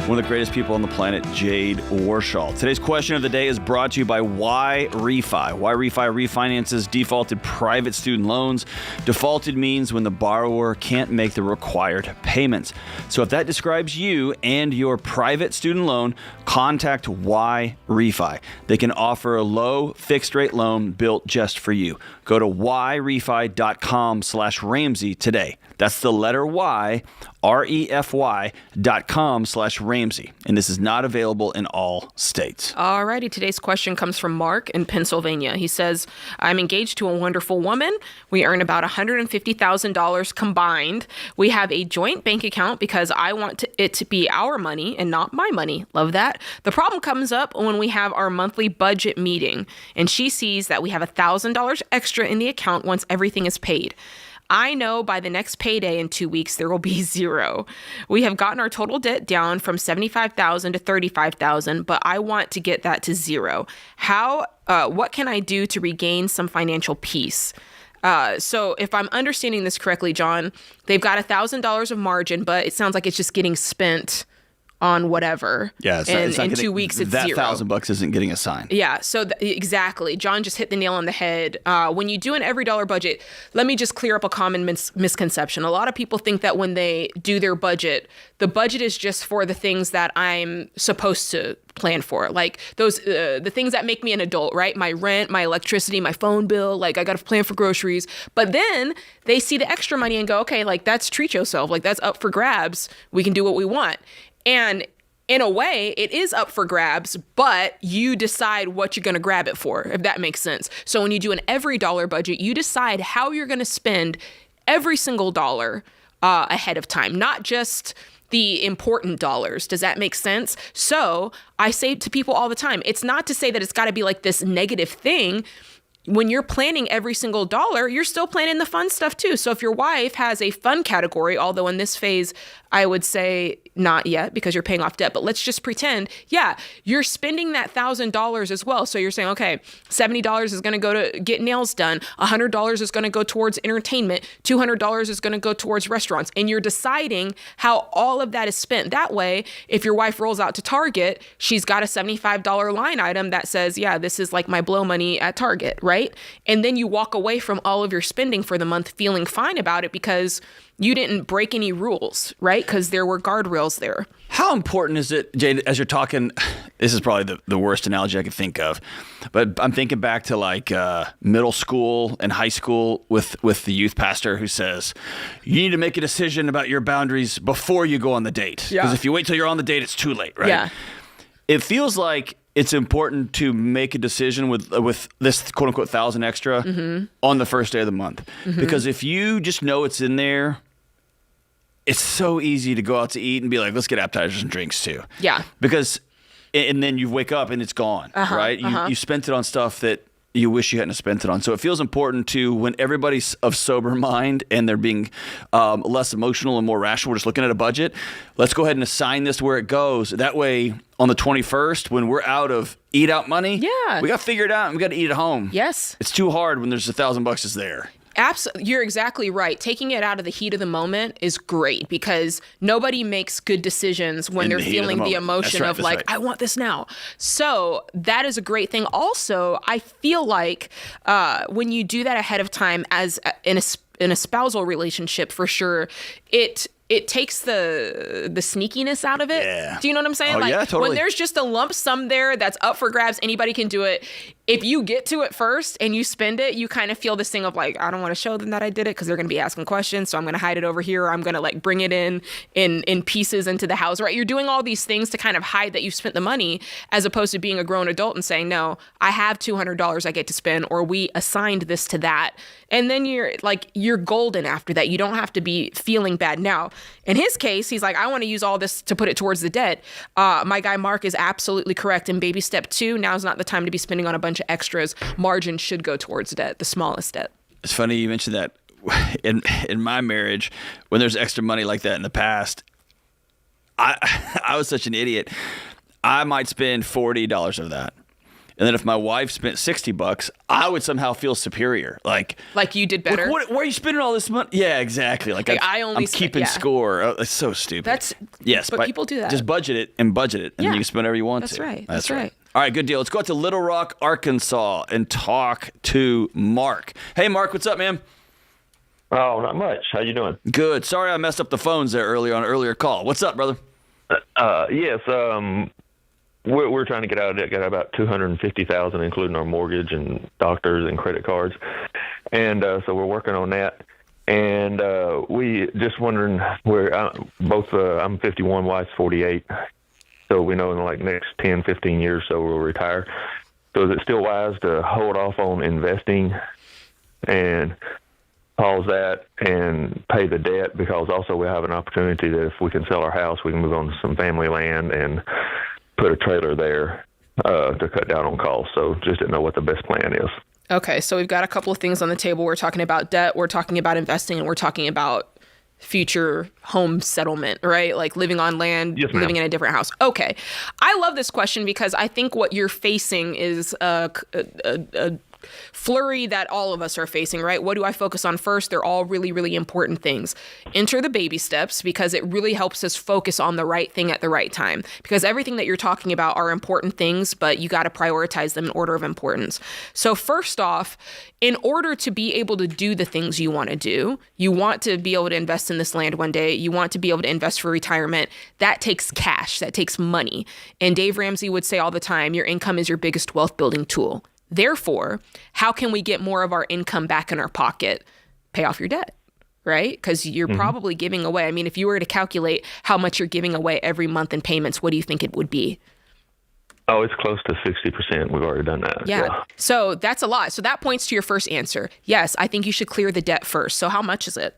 B: one of the greatest people on the planet, Jade Warshaw. Today's question of the day is brought to you by Why Refi. Why Refi refinances defaulted private student loans. Defaulted means when the borrower can't make the required payments. So if that describes you and your private student loan, contact Why Refi. They can offer a low fixed rate loan built just for you. Go to whyrefi.com/Ramsey today. That's the letter Y, REFY.com/Ramsey. And this is not available in all states.
C: Alrighty, today's question comes from Mark in Pennsylvania. He says, I'm engaged to a wonderful woman. We earn about $150,000 combined. We have a joint bank account because I want it to be our money and not my money. Love that. The problem comes up when we have our monthly budget meeting, and she sees that we have $1,000 extra in the account once everything is paid. I know by the next payday in 2 weeks, there will be zero. We have gotten our total debt down from $75,000 to $35,000, but I want to get that to zero. What can I do to regain some financial peace? So if I'm understanding this correctly, John, they've got $1,000 of margin, but it sounds like it's just getting spent on whatever.
B: Yeah,
C: and in 2 weeks it's
B: that
C: zero.
B: $1,000 isn't getting assigned.
C: Yeah, so exactly. John just hit the nail on the head. When you do an every dollar budget, let me just clear up a common misconception. A lot of people think that when they do their budget, the budget is just for the things that I'm supposed to plan for, like those the things that make me an adult, right? My rent, my electricity, my phone bill, like I got to plan for groceries. But then they see the extra money and go, okay, like that's treat yourself, like that's up for grabs. We can do what we want. And in a way, it is up for grabs, but you decide what you're going to grab it for, if that makes sense. So when you do an every dollar budget, you decide how you're going to spend every single dollar ahead of time, not just the important dollars. Does that make sense? So I say to people all the time, it's not to say that it's got to be like this negative thing. When you're planning every single dollar, you're still planning the fun stuff too. So if your wife has a fun category, although in this phase, I would say not yet because you're paying off debt, but let's just pretend, yeah, you're spending that $1,000 as well. So you're saying, okay, $70 is going to go to get nails done. $100 is going to go towards entertainment. $200 is going to go towards restaurants. And you're deciding how all of that is spent. That way, if your wife rolls out to Target, she's got a $75 line item that says, yeah, this is like my blow money at Target, right? And then you walk away from all of your spending for the month feeling fine about it because you didn't break any rules, right? Because there were guardrails there.
B: How important is it, Jade, as you're talking, this is probably the worst analogy I could think of, but I'm thinking back to like middle school and high school with the youth pastor who says, you need to make a decision about your boundaries before you go on the date. Because if you wait till you're on the date, it's too late, right?
C: Yeah.
B: It feels like it's important to make a decision with this quote unquote 1,000 extra on the first day of the month. Because if you just know it's in there, it's so easy to go out to eat and be like, let's get appetizers and drinks too.
C: Yeah.
B: Because, and then you wake up and it's gone, right? You spent it on stuff that you wish you hadn't spent it on. So it feels important to, when everybody's of sober mind and they're being less emotional and more rational, we're just looking at a budget, let's go ahead and assign this where it goes. That way, on the 21st, when we're out of eat out money, we got to figure it out and we got to eat at home.
C: Yes.
B: It's too hard when there's $1,000 is there.
C: Absolutely. You're exactly right. Taking it out of the heat of the moment is great because nobody makes good decisions when they're feeling the emotion of like, I want this now. So that is a great thing. Also, I feel like when you do that ahead of time as in a spousal relationship, for sure, it takes the sneakiness out of it.
B: Yeah.
C: Do you know what I'm saying?
B: Oh,
C: like
B: yeah, totally.
C: when there's just a lump sum there that's up for grabs, anybody can do it. If you get to it first and you spend it, you kind of feel this thing of like, I don't want to show them that I did it because they're going to be asking questions. So I'm going to hide it over here. Or I'm going to like bring it in pieces into the house, right? You're doing all these things to kind of hide that you've spent the money, as opposed to being a grown adult and saying, no, I have $200 I get to spend, or we assigned this to that. And then you're golden after that. You don't have to be feeling bad. Now, in his case, he's like, I want to use all this to put it towards the debt. My guy Mark is absolutely correct. In baby step 2, now's not the time to be spending on a bunch of extras. Margin should go towards debt, the smallest debt.
B: It's funny you mentioned that. In my marriage, when there's extra money like that in the past, I was such an idiot. I might spend $40 of that. And then if my wife spent $60, I would somehow feel superior. Like
C: you did better.
B: Where are you spending all this money? Yeah, exactly. Like I'm keeping score. Oh, it's so stupid.
C: But people do that.
B: Just budget it, and you can spend whatever you want
C: That's
B: to.
C: Right. That's right.
B: All right, good deal. Let's go out to Little Rock, Arkansas, and talk to Mark. Hey, Mark, what's up, man?
I: Oh, not much. How you doing?
B: Good. Sorry I messed up the phones there earlier on an earlier call. What's up, brother?
I: Yes. We're trying to get out of debt. Got about $250,000, including our mortgage and doctors and credit cards, and so we're working on that. And we just wondering where I'm 51, wife's 48, so we know in the next 10, 15 years, so we'll retire. So is it still wise to hold off on investing and pause that and pay the debt? Because also we have an opportunity that if we can sell our house, we can move on to some family land and put a trailer there to cut down on costs. So just didn't know what the best plan is.
C: Okay, so we've got a couple of things on the table. We're talking about debt, we're talking about investing, and we're talking about future home settlement, right? Like living on land,
I: yes,
C: living in a different house. Okay. I love this question because I think what you're facing is a flurry that all of us are facing, right? What do I focus on first? They're all really, really important things. Enter the baby steps because it really helps us focus on the right thing at the right time. Because everything that you're talking about are important things, but you got to prioritize them in order of importance. So first off, in order to be able to do the things you want to do, you want to be able to invest in this land one day. You want to be able to invest for retirement. That takes cash. That takes money. And Dave Ramsey would say all the time, your income is your biggest wealth building tool. Therefore, how can we get more of our income back in our pocket? Pay off your debt, right? Because you're probably giving away. I mean, if you were to calculate how much you're giving away every month in payments, what do you think it would be?
I: Oh, it's close to 60%. We've already done that.
C: Yeah. So that's a lot. So that points to your first answer. Yes, I think you should clear the debt first. So how much is it?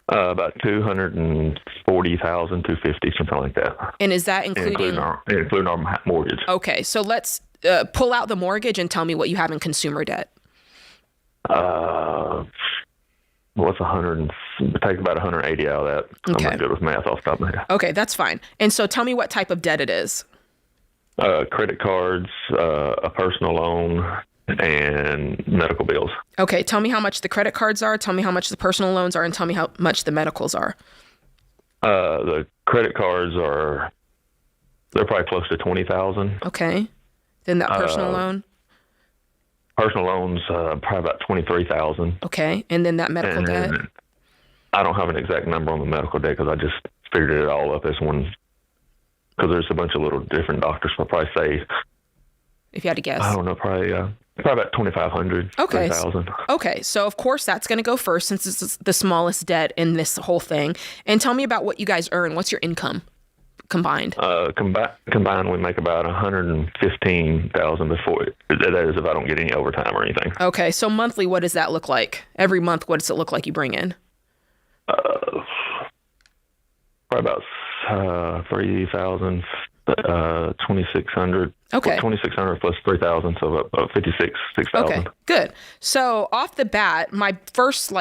I: About $240,000, $250,000, something like that.
C: And is that including
I: our mortgage?
C: Okay, so let's pull out the mortgage and tell me what you have in consumer debt.
I: What's 100? Take about 180 out of that.
C: Okay.
I: I'm not good with math off the top of my head.
C: Okay, that's fine. And so tell me what type of debt it is.
I: Credit cards, a personal loan, and medical bills.
C: Okay, tell me how much the credit cards are, tell me how much the personal loans are, and tell me how much the medicals are.
I: The credit cards they're probably close to $20,000.
C: Okay. Then that personal loan?
I: Personal loans, probably about $23,000.
C: Okay, and then that medical debt?
I: I don't have an exact number on the medical debt because I just figured it all up as one. Because there's a bunch of little different doctors. I'll probably say,
C: if you had to guess,
I: I don't know, probably about $2,500.
C: Okay.
I: $3,000.
C: Okay, so of course that's going to go first since it's the smallest debt in this whole thing. And tell me about what you guys earn. What's your income combined?
I: Combined, we make about $115,000 before. That is if I don't get any overtime or anything.
C: Okay, so monthly, what does that look like? Every month, what does it look like you bring in?
I: Probably about 3,000, 2,600.
C: Okay.
I: 2,600 plus 3,000, so about 6,000.
C: Okay, good. So off the bat, my first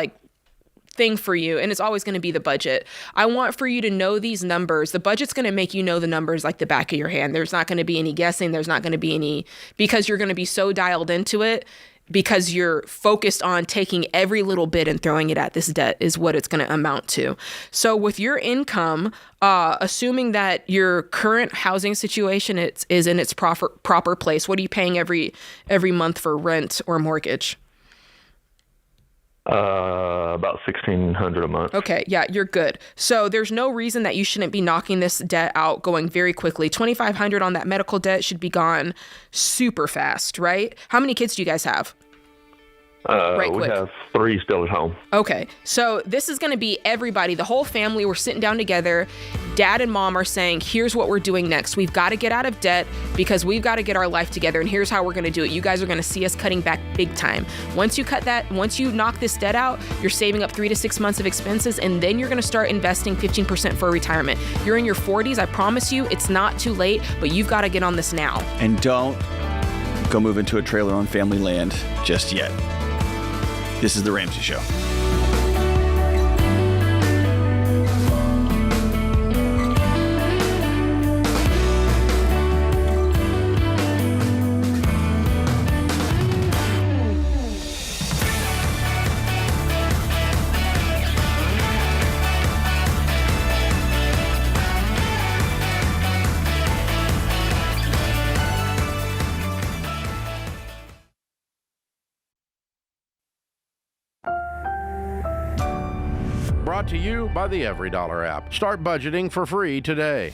C: thing for you, and it's always going to be the budget. I want for you to know these numbers. The budget's going to make you know the numbers like the back of your hand. There's not going to be any guessing. There's not going to be any, because you're going to be so dialed into it, because you're focused on taking every little bit and throwing it at this debt is what it's going to amount to. So with your income, assuming that your current housing situation is in its proper place, what are you paying every month for rent or mortgage?
I: About $1,600 a month.
C: Okay, yeah, you're good. So there's no reason that you shouldn't be knocking this debt out going very quickly. $2,500 on that medical debt should be gone super fast, right? How many kids do you guys have?
I: We have 3 still at home.
C: Okay, so this is going to be everybody, the whole family. We're sitting down together. Dad and mom are saying, here's what we're doing next. We've got to get out of debt because we've got to get our life together, and here's how we're going to do it. You guys are going to see us cutting back big time. Once you knock this debt out, you're saving up 3 to 6 months of expenses, and then you're going to start investing 15% for retirement. You're in your 40s. I promise you, it's not too late, but you've got to get on this now.
B: And don't go move into a trailer on family land just yet. This is The Ramsey Show.
A: brought to you by the Every Dollar app. Start budgeting for free today.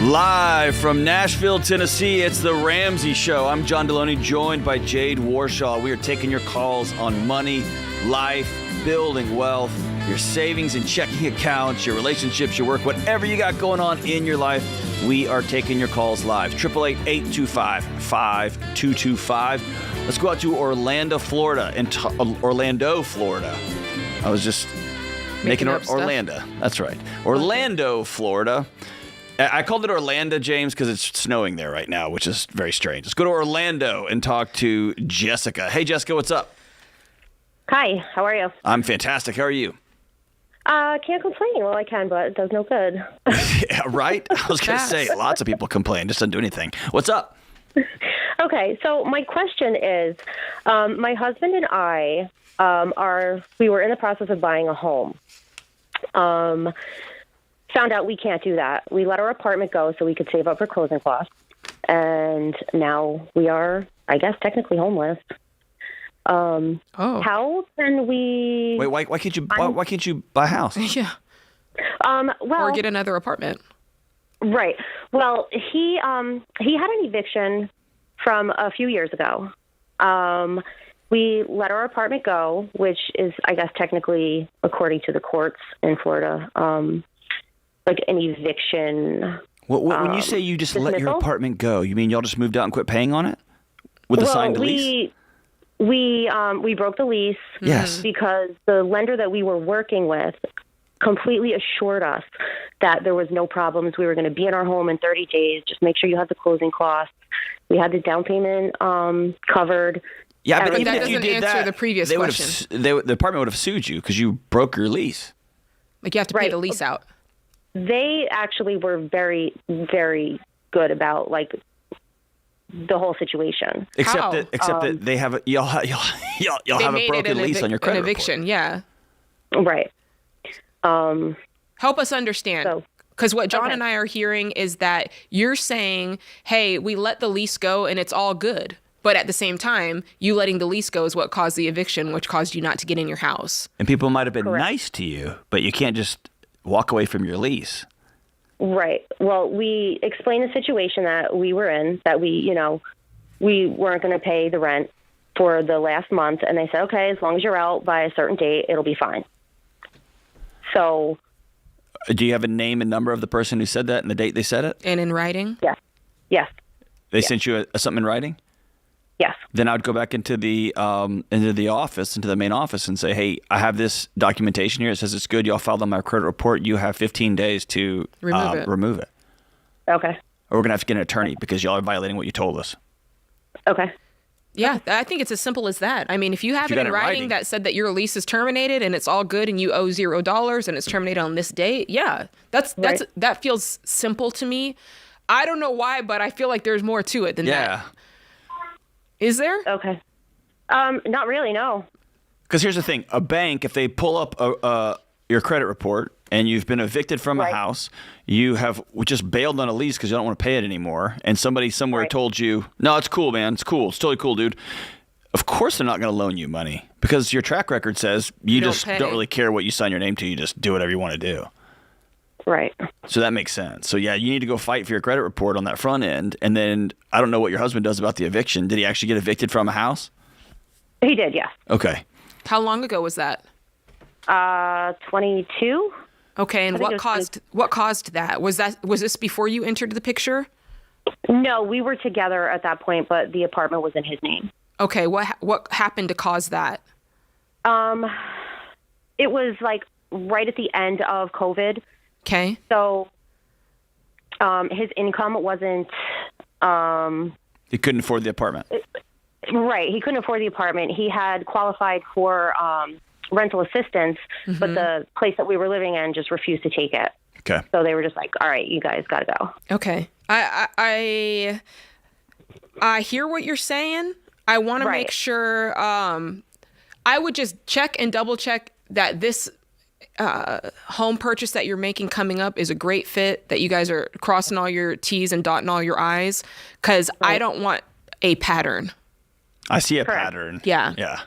B: Live from Nashville, Tennessee, it's the Ramsey Show. I'm John Delony, joined by Jade Warshaw. We are taking your calls on money, life, building wealth, your savings and checking accounts, your relationships, your work, whatever you got going on in your life. We are taking your calls live. 888-825-5225. Let's go out to Orlando, Florida. Orlando, Florida. I was just making
C: up stuff.
B: Orlando. That's right. Orlando, Florida. I called it Orlando, James, because it's snowing there right now, which is very strange. Let's go to Orlando and talk to Jessica. Hey, Jessica, what's up?
J: Hi, how are you?
B: I'm fantastic. How are you?
J: Can't complain. Well, I can, but it does no good.
B: Yeah, right? I was going to say, lots of people complain. Just doesn't do anything. What's up?
J: Okay, so my question is, my husband and I we were in the process of buying a home. Found out we can't do that. We let our apartment go so we could save up for closing costs. And now we are, I guess, technically homeless. How can we...
B: Wait, why can't you buy a house?
C: Yeah.
J: Well,
C: or get another apartment.
J: Right. Well, he had an eviction from a few years ago. We let our apartment go, which is, I guess, technically, according to the courts in Florida, like an eviction.
B: When you say you just
J: dismissal?
B: let your apartment go, you mean y'all just moved out and quit paying on it with a signed lease?
J: We broke the lease.
B: Yes.
J: Because the lender that we were working with completely assured us that there was no problems. We were going to be in our home in 30 days. Just make sure you have the closing costs. We had the down payment covered.
B: Yeah, but
C: But
B: even
C: that
B: if you
C: doesn't
B: did
C: answer
B: that,
C: the previous
B: they
C: question.
B: the apartment would have sued you because you broke your lease.
C: Like you have to pay the lease out.
J: They actually were very, very good about like the whole situation.
C: How?
B: Except that they have y'all have a broken lease on your credit
C: an eviction,
B: report.
C: yeah.
J: Right.
C: Help us understand. Because what John and I are hearing is that you're saying, hey, we let the lease go and it's all good. But at the same time, you letting the lease go is what caused the eviction, which caused you not to get in your house.
B: And people might have been nice to you, but you can't just walk away from your lease.
J: Right. Well, we explained the situation that we were in, that we weren't going to pay the rent for the last month. And they said, okay, as long as you're out by a certain date, it'll be fine. So.
B: Do you have a name and number of the person who said that and the date they said it?
C: And in writing?
J: Yes. Yes.
B: They sent you something in writing?
J: Yes.
B: Then I would go back into the office, into the main office, and say, "Hey, I have this documentation here. It says it's good. Y'all filed on my credit report. You have 15 days to remove it.
J: Okay.
B: Or we're gonna have to get an attorney because y'all are violating what you told us."
J: Okay.
C: Yeah, I think it's as simple as that. I mean, if you have it in writing that said that your lease is terminated and it's all good and you owe $0 and it's terminated on this date, yeah, that feels simple to me. I don't know why, but I feel like there's more to it than that. Is there?
J: Okay. Not really, no.
B: Because here's the thing. A bank, if they pull up your credit report and you've been evicted from a house, you have just bailed on a lease because you don't want to pay it anymore, and somebody somewhere told you, no, it's cool, man. It's cool. It's totally cool, dude. Of course they're not going to loan you money because your track record says you just don't really care what you sign your name to. You just do whatever you want to do.
J: Right.
B: So that makes sense. So, yeah, you need to go fight for your credit report on that front end. And then I don't know what your husband does about the eviction. Did he actually get evicted from a house?
J: He did, yes.
B: Okay.
C: How long ago was that?
J: 22.
C: Okay, and what caused that? Was this before you entered the picture?
J: No, we were together at that point, but the apartment was in his name.
C: Okay, what happened to cause that?
J: It was like right at the end of COVID.
C: Okay.
J: So his income wasn't...
B: he couldn't afford the apartment.
J: Right. He couldn't afford the apartment. He had qualified for rental assistance, but the place that we were living in just refused to take it.
B: Okay.
J: So they were just like, all right, you guys got to go.
C: Okay. I hear what you're saying. I want to make sure I would just check and double check that this home purchase that you're making coming up is a great fit, that you guys are crossing all your T's and dotting all your I's, because I don't want a pattern.
B: I see a
J: Correct.
B: pattern.
C: Yeah.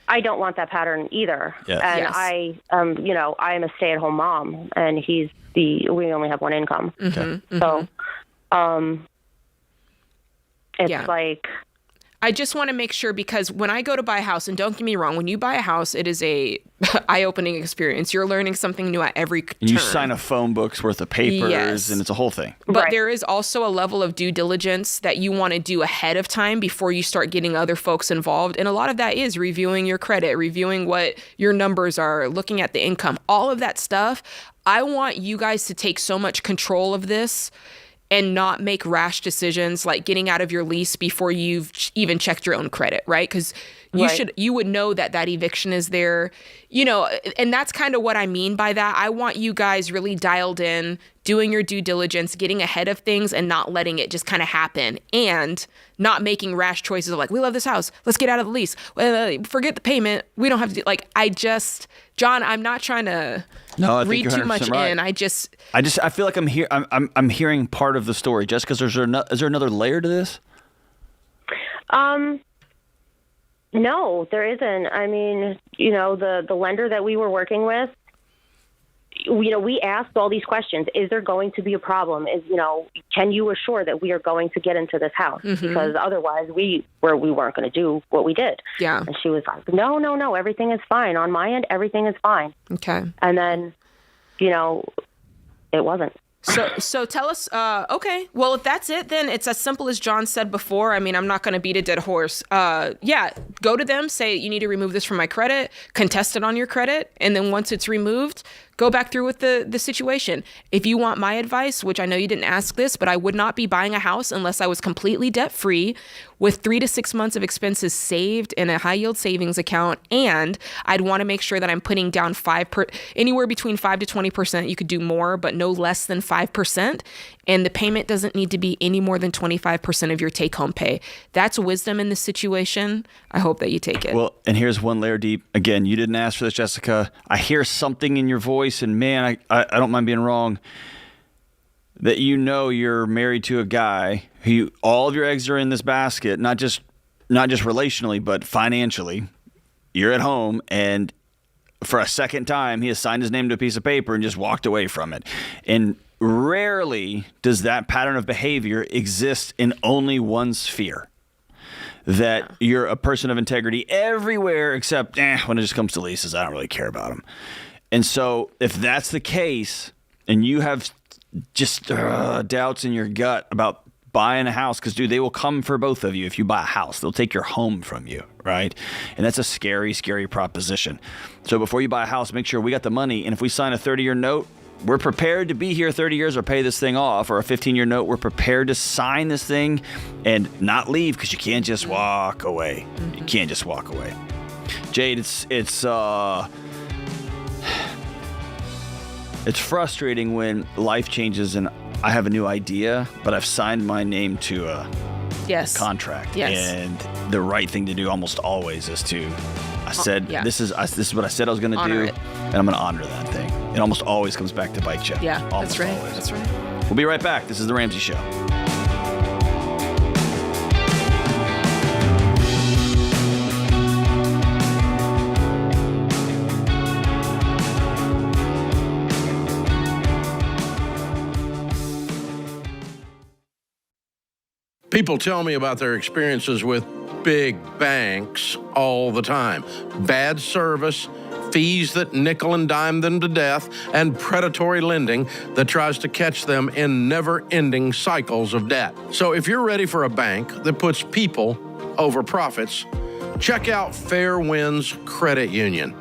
J: I don't want that pattern either.
B: Yes.
J: And
C: Yes.
J: I am a stay-at-home mom, and we only have one income. So, it's
C: Yeah.
J: like,
C: I just want to make sure, because when I go to buy a house, and don't get me wrong, when you buy a house, it is a eye-opening experience. You're learning something new at every turn.
B: And you sign a phone book's worth of papers,
C: Yes.
B: and it's a whole thing.
C: But
J: Right.
C: there is also a level of due diligence that you want to do ahead of time before you start getting other folks involved. And a lot of that is reviewing your credit, reviewing what your numbers are, looking at the income, all of that stuff. I want you guys to take so much control of this and not make rash decisions like getting out of your lease before you've even checked your own credit, right? Because you would know that eviction is there, and that's kind of what I mean by that. I want you guys really dialed in, doing your due diligence, getting ahead of things, and not letting it just kind of happen, and not making rash choices of like, we love this house, let's get out of the lease. Forget the payment. We don't have to do John, I'm not trying to read too much in. I
B: feel like I'm hearing part of the story. Jessica, is there another layer to this?
J: no, there isn't. I mean, the lender that we were working with, we asked all these questions. Is there going to be a problem? Can you assure that we are going to get into this house? Because otherwise we weren't going to do what we did.
C: Yeah.
J: And she was like, no, everything is fine. On my end, everything is fine.
C: Okay.
J: And then, it wasn't.
C: So tell us, okay, well, if that's it, then it's as simple as John said before. I mean, I'm not going to beat a dead horse. Go to them, say, you need to remove this from my credit, contest it on your credit, and then once it's removed, go back through with the situation. If you want my advice, which I know you didn't ask this, but I would not be buying a house unless I was completely debt-free with 3 to 6 months of expenses saved in a high-yield savings account, and I'd want to make sure that I'm putting down anywhere between 5 to 20%. You could do more, but no less than 5%, and the payment doesn't need to be any more than 25% of your take-home pay. That's wisdom in this situation. I hope that you take it.
B: Well, and here's one layer deep. Again, you didn't ask for this, Jessica. I hear something in your voice, and man, I don't mind being wrong, that you're married to a guy who all of your eggs are in this basket, not just relationally, but financially. You're at home, and for a second time, he has signed his name to a piece of paper and just walked away from it. And rarely does that pattern of behavior exist in only one sphere. That you're a person of integrity everywhere except when it just comes to leases, I don't really care about them. And so if that's the case and you have just doubts in your gut about buying a house, because, dude, they will come for both of you if you buy a house. They'll take your home from you, right? And that's a scary, scary proposition. So before you buy a house, make sure we got the money. And if we sign a 30-year note, we're prepared to be here 30 years or pay this thing off, or a 15-year note. We're prepared to sign this thing and not leave, because you can't just walk away. You can't just walk away. Jade, it's frustrating when life changes and I have a new idea, but I've signed my name to a contract.
C: Yes.
B: And the right thing to do almost always is this is what I said I was going to do,
C: it.
B: and I'm going to honor that thing. It almost always comes back to bite you.
C: Yeah,
B: Almost
C: that's right.
B: always.
C: That's right.
B: We'll be right back. This is The Ramsey Show.
A: People tell me about their experiences with big banks all the time. Bad service, fees that nickel and dime them to death, and predatory lending that tries to catch them in never-ending cycles of debt. So if you're ready for a bank that puts people over profits, check out Fair Winds Credit Union.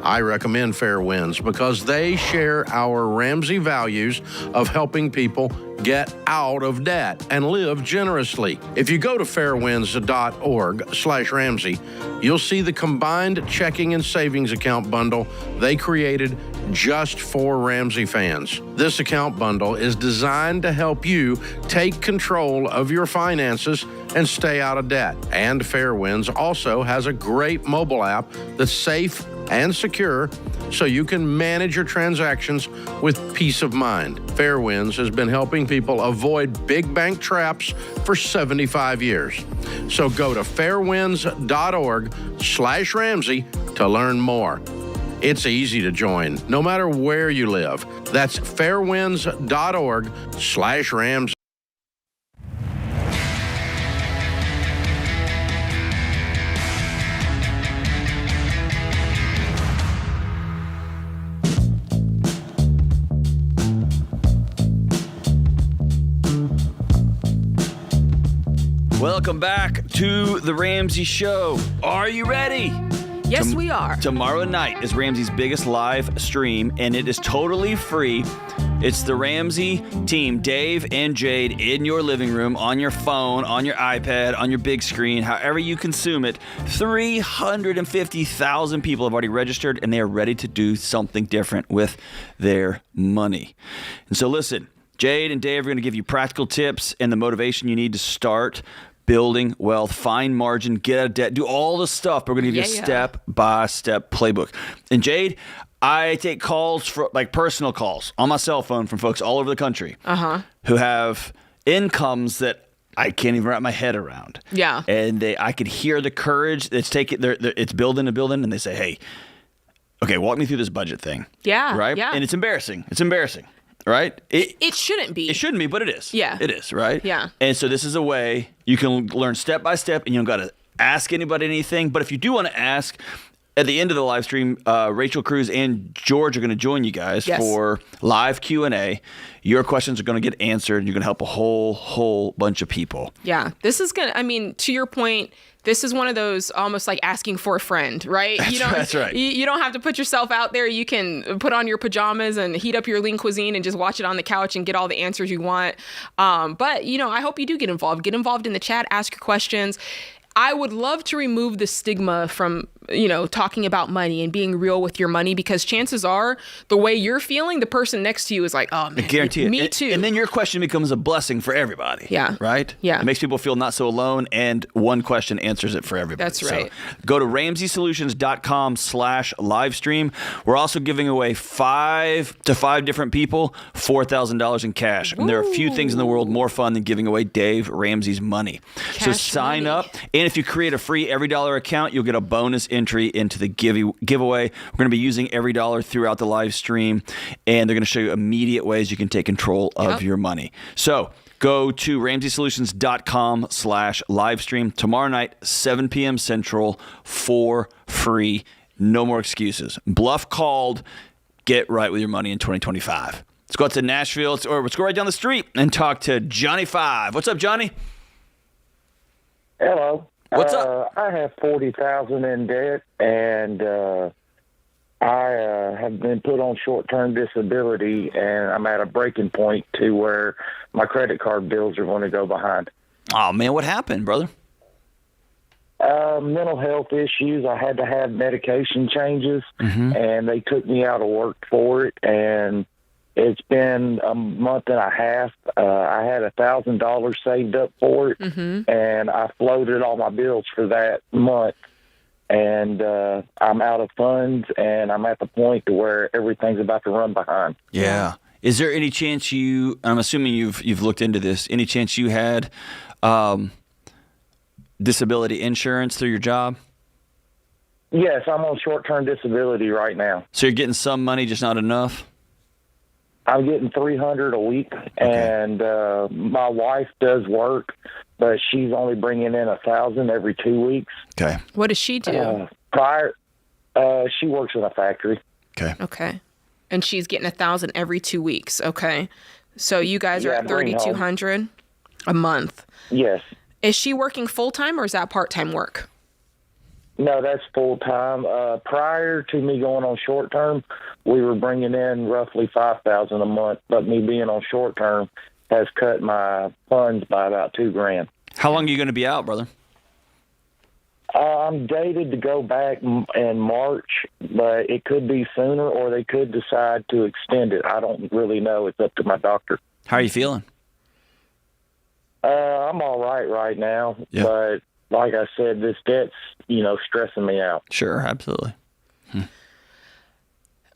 A: I recommend Fair Winds because they share our Ramsey values of helping people get out of debt and live generously. If you go to fairwinds.org/Ramsey, you'll see the combined checking and savings account bundle they created just for Ramsey fans. This account bundle is designed to help you take control of your finances and stay out of debt. And Fair Winds also has a great mobile app that's safe, and secure so you can manage your transactions with peace of mind. Fairwinds has been helping people avoid big bank traps for 75 years. So go to fairwinds.org/Ramsey to learn more. It's easy to join, no matter where you live. That's fairwinds.org/Ramsey.
B: Welcome back to the Ramsey Show. Are you ready?
C: Yes, we are.
B: Tomorrow night is Ramsey's biggest live stream, and it is totally free. It's the Ramsey team, Dave and Jade, in your living room, on your phone, on your iPad, on your big screen, however you consume it. 350,000 people have already registered, and they are ready to do something different with their money. And so listen, Jade and Dave are going to give you practical tips and the motivation you need to start building wealth, find margin, get out of debt, do all the stuff. We're going to give you a step-by-step playbook. And Jade, I take calls, like personal calls on my cell phone from folks all over the country who have incomes that I can't even wrap my head around.
C: Yeah.
B: And I could hear the courage that's taking, it's building and building, and they say, hey, okay, walk me through this budget thing.
C: Yeah.
B: Right?
C: Yeah.
B: And it's embarrassing. It's embarrassing. Right?
C: It shouldn't be.
B: It shouldn't be, but it is.
C: Yeah.
B: It is, right?
C: Yeah.
B: And so this is a way you can learn step by step, and you don't got to ask anybody anything. But if you do want to ask, at the end of the live stream, Rachel Cruz and George are going to join you guys for live Q&A. Your questions are going to get answered, and you're going to help a whole bunch of people.
C: Yeah. This is going to, I mean, to your point, this is one of those almost like asking for a friend, right?
B: That's right.
C: You don't have to put yourself out there. You can put on your pajamas and heat up your lean cuisine and just watch it on the couch and get all the answers you want. But, I hope you do get involved. Get involved in the chat. Ask your questions. I would love to remove the stigma from, talking about money and being real with your money, because chances are the way you're feeling, the person next to you is like, oh, man,
B: I guarantee it.
C: Me too.
B: And then your question becomes a blessing for everybody.
C: Yeah.
B: Right?
C: Yeah.
B: It makes people feel not so alone, and one question answers it for everybody.
C: That's right.
B: So go to RamseySolutions.com/livestream. We're also giving away 5 different people $4,000 in cash. And there are a few things in the world more fun than giving away Dave Ramsey's money. So sign up. And if you create a free $Every account, you'll get a bonus entry into the giveaway. We're going to be using $Every throughout the live stream, and they're going to show you immediate ways you can take control of your money. So go to RamseySolutions.com/livestream tomorrow night, 7 p.m. Central, for free. No more excuses. Bluff called. Get right with your money in 2025. Let's go out to Nashville, let's go right down the street and talk to Johnny 5. What's up, Johnny?
K: Hello.
B: What's up?
K: I have $40,000 in debt, and I have been put on short-term disability, and I'm at a breaking point to where my credit card bills are going to go behind.
B: Oh, man, what happened, brother?
K: Mental health issues. I had to have medication changes, and they took me out of work for it, and it's been a month and a half. I had $1,000 saved up for it, and I floated all my bills for that month. And I'm out of funds, and I'm at the point to where everything's about to run behind.
B: Yeah. Is there any chance I'm assuming you've looked into this, any chance you had disability insurance through your job?
K: Yes, I'm on short-term disability right now.
B: So you're getting some money, just not enough?
K: I'm getting $300 a week, and my wife does work, but she's only bringing in $1,000 every 2 weeks.
B: Okay.
C: What does she do?
K: She works in a factory.
C: Okay. And she's getting $1,000 every 2 weeks. Okay. So you guys are at $3,200 a month.
K: Yes.
C: Is she working full-time, or is that part-time work?
K: No, that's full-time. Prior to me going on short-term, we were bringing in roughly $5,000 a month, but me being on short-term has cut my funds by about $2,000.
B: How long are you going to be out, brother?
K: I'm dated to go back in March, but it could be sooner, or they could decide to extend it. I don't really know. It's up to my doctor.
B: How are you feeling?
K: I'm all right now, but like I said, this debt's, stressing me out.
B: Sure, absolutely.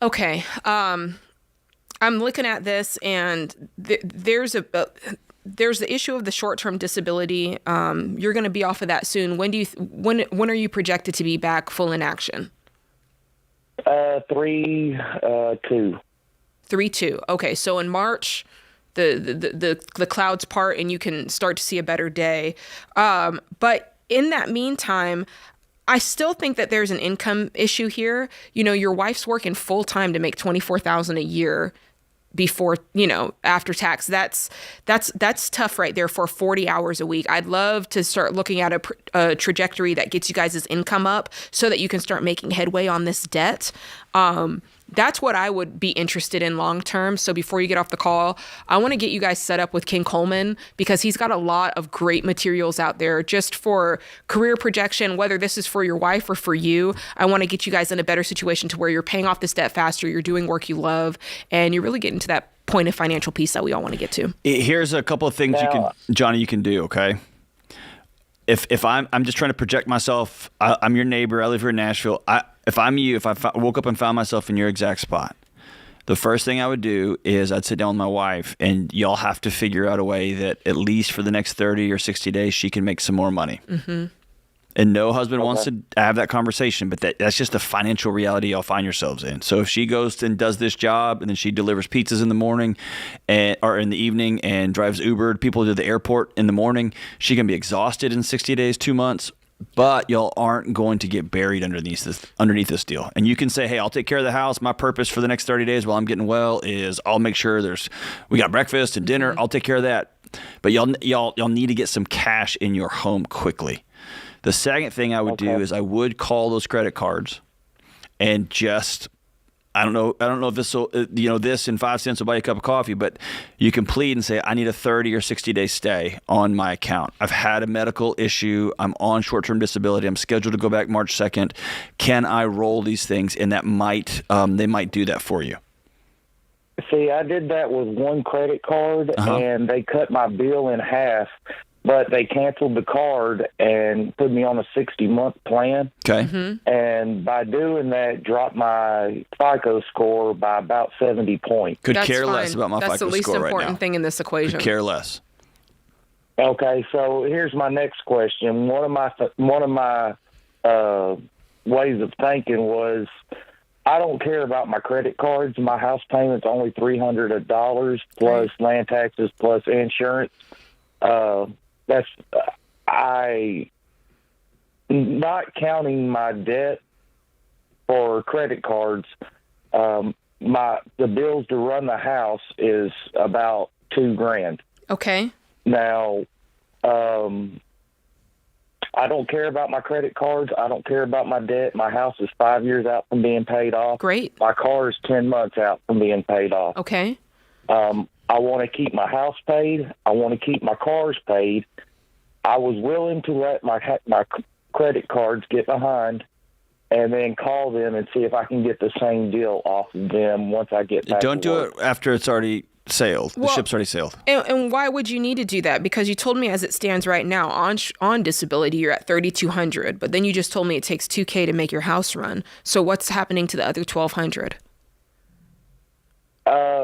C: Okay. I'm looking at this, and there's the issue of the short-term disability. You're going to be off of that soon. When are you projected to be back full in action?
K: 3/2.
C: 3/2. Okay, so in March, the clouds part, and you can start to see a better day. But in that meantime, I still think that there's an income issue here. You know, your wife's working full time to make $24,000 a year before, after tax. That's tough right there for 40 hours a week. I'd love to start looking at a trajectory that gets you guys' income up so that you can start making headway on this debt. That's what I would be interested in long term. So before you get off the call, I want to get you guys set up with King Coleman, because he's got a lot of great materials out there just for career projection, whether this is for your wife or for you. I want to get you guys in a better situation to where you're paying off this debt faster, you're doing work you love, and you're really getting to that point of financial peace that we all want to get to. Here's
B: a couple of things Johnny, you can do, okay? If I'm just trying to project myself, I'm your neighbor, I live here in Nashville. If I'm you, if I woke up and found myself in your exact spot, the first thing I would do is I'd sit down with my wife, and y'all have to figure out a way that at least for the next 30 or 60 days, she can make some more money. Mm-hmm. And no husband wants to have that conversation, but that's just the financial reality y'all find yourselves in. So if she goes and does this job, and then she delivers pizzas in the morning or in the evening and drives Uber people to the airport in the morning, she can be exhausted in 60 days, 2 months. But y'all aren't going to get buried underneath this deal. And you can say, hey, I'll take care of the house. My purpose for the next 30 days while I'm getting well is I'll make sure we got breakfast and dinner. I'll take care of that. But y'all need to get some cash in your home quickly. The second thing I would do is I would call those credit cards and just, I don't know if this will, this and 5 cents will buy you a cup of coffee, but you can plead and say, I need a 30 or 60 day stay on my account. I've had a medical issue. I'm on short-term disability. I'm scheduled to go back March 2nd. Can I roll these things? And that they might do that for you.
K: See, I did that with one credit card, and they cut my bill in half, but they canceled the card and put me on a 60-month plan.
B: Okay.
K: Mm-hmm. And by doing that, dropped my FICO score by about 70 points.
B: Could care less about my FICO score right now.
C: That's the least important thing in this equation.
B: Could care less.
K: Okay, so here's my next question. One of my ways of thinking was, I don't care about my credit cards. My house payment's only $300 plus land taxes plus insurance. Not counting my debt for credit cards. The bills to run the house is about $2,000.
C: Okay.
K: Now, I don't care about my credit cards. I don't care about my debt. My house is 5 years out from being paid off.
C: Great.
K: My car is 10 months out from being paid off.
C: Okay.
K: I want to keep my house paid. I want to keep my cars paid. I was willing to let my credit cards get behind and then call them and see if I can get the same deal off of them once I get back.
B: Don't do it after it's already sailed. The ship's already sailed.
C: And why would you need to do that? Because you told me as it stands right now on disability, you're at $3,200, but then you just told me it takes $2,000 to make your house run. So what's happening to the other $1,200?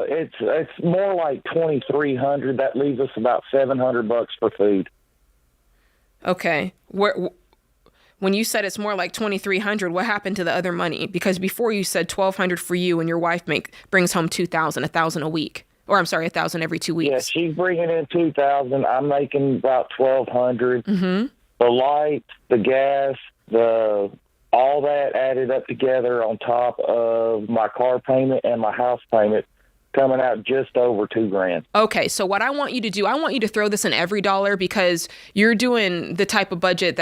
K: It's more like $2,300. That leaves us about $700 for food.
C: Okay. When you said it's more like $2,300, what happened to the other money? Because before you said $1,200 for you, and your wife brings home $2,000, $1,000 a week, or I'm sorry, $1,000 every 2 weeks.
K: Yeah, she's bringing in $2,000. I'm making about $1,200. Mm-hmm. The lights, the gas, all that added up together on top of my car payment and my house payment, coming out just over $2,000.
C: Okay, so what I want you to do, I want you to throw this in every dollar, because you're doing the type of budget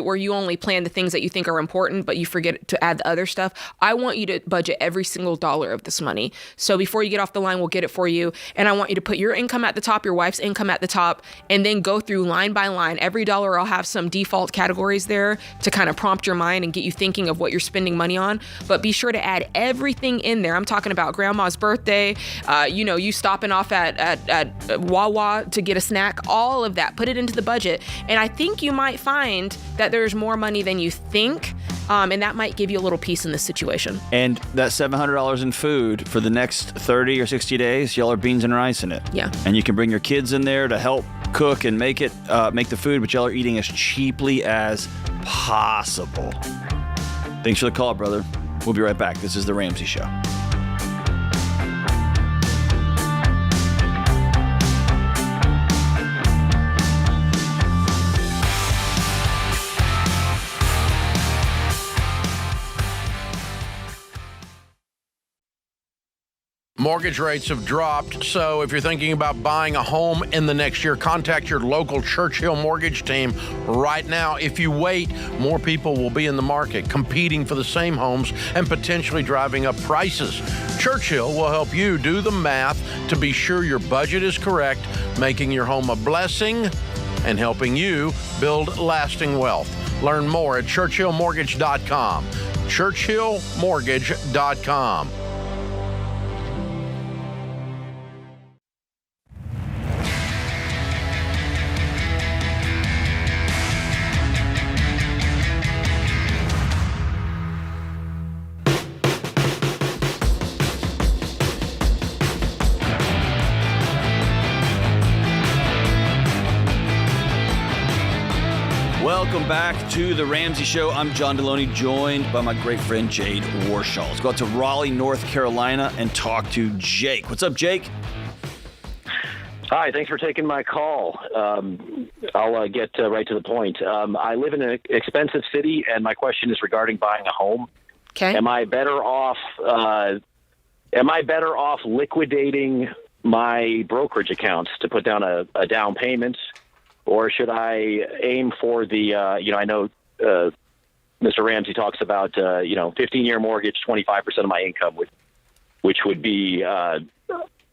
C: where you only plan the things that you think are important, but you forget to add the other stuff. I want you to budget every single dollar of this money. So before you get off the line, we'll get it for you. And I want you to put your income at the top, your wife's income at the top, and then go through line by line. Every dollar I'll have some default categories there to kind of prompt your mind and get you thinking of what you're spending money on. But be sure to add everything in there. I'm talking about grandma's birthday, you stopping off at Wawa to get a snack, all of that. Put it into the budget. And I think you might find that there's more money than you think And that might give you a little peace in this situation.
B: And that $700 in food for the next 30 or 60 days, y'all are beans and rice in it.
C: Yeah.
B: And you can bring your kids in there to help cook and make the food, but y'all are eating as cheaply as possible. Thanks for the call, brother. We'll be right back. This is The Ramsey Show.
A: Mortgage rates have dropped, so if you're thinking about buying a home in the next year, contact your local Churchill mortgage team right now. If you wait, more people will be in the market competing for the same homes and potentially driving up prices. Churchill will help you do the math to be sure your budget is correct, making your home a blessing and helping you build lasting wealth. Learn more at churchillmortgage.com. churchillmortgage.com.
B: Welcome back to The Ramsey Show. I'm John Delony, joined by my great friend Jade Warshaw. Let's go out to Raleigh, North Carolina, and talk to Jake. What's up, Jake?
L: Hi, thanks for taking my call. I'll get right to the point. I live in an expensive city, and my question is regarding buying a home.
C: Okay.
L: Am I better off liquidating my brokerage accounts to put down a down payment? Or should I aim for the, I know Mr. Ramsey talks about, 15-year mortgage, 25% of my income, which would be a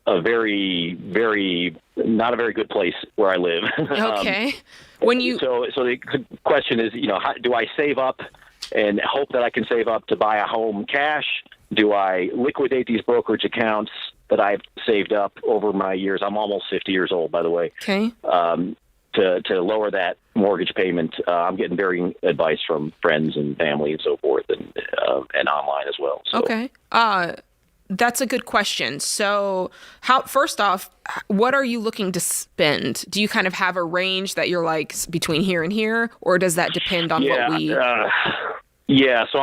L: very, very, not a very good place where I live.
C: Okay.
L: So the question is, how, do I save up and hope that I can save up to buy a home cash? Do I liquidate these brokerage accounts that I've saved up over my years? I'm almost 50 years old, by the way.
C: Okay.
L: To lower that mortgage payment. I'm getting varying advice from friends and family and so forth, and online as well. So.
C: Okay. That's a good question. So, first off, what are you looking to spend? Do you kind of have a range that you're like between here and here, or does that depend on what we?
L: So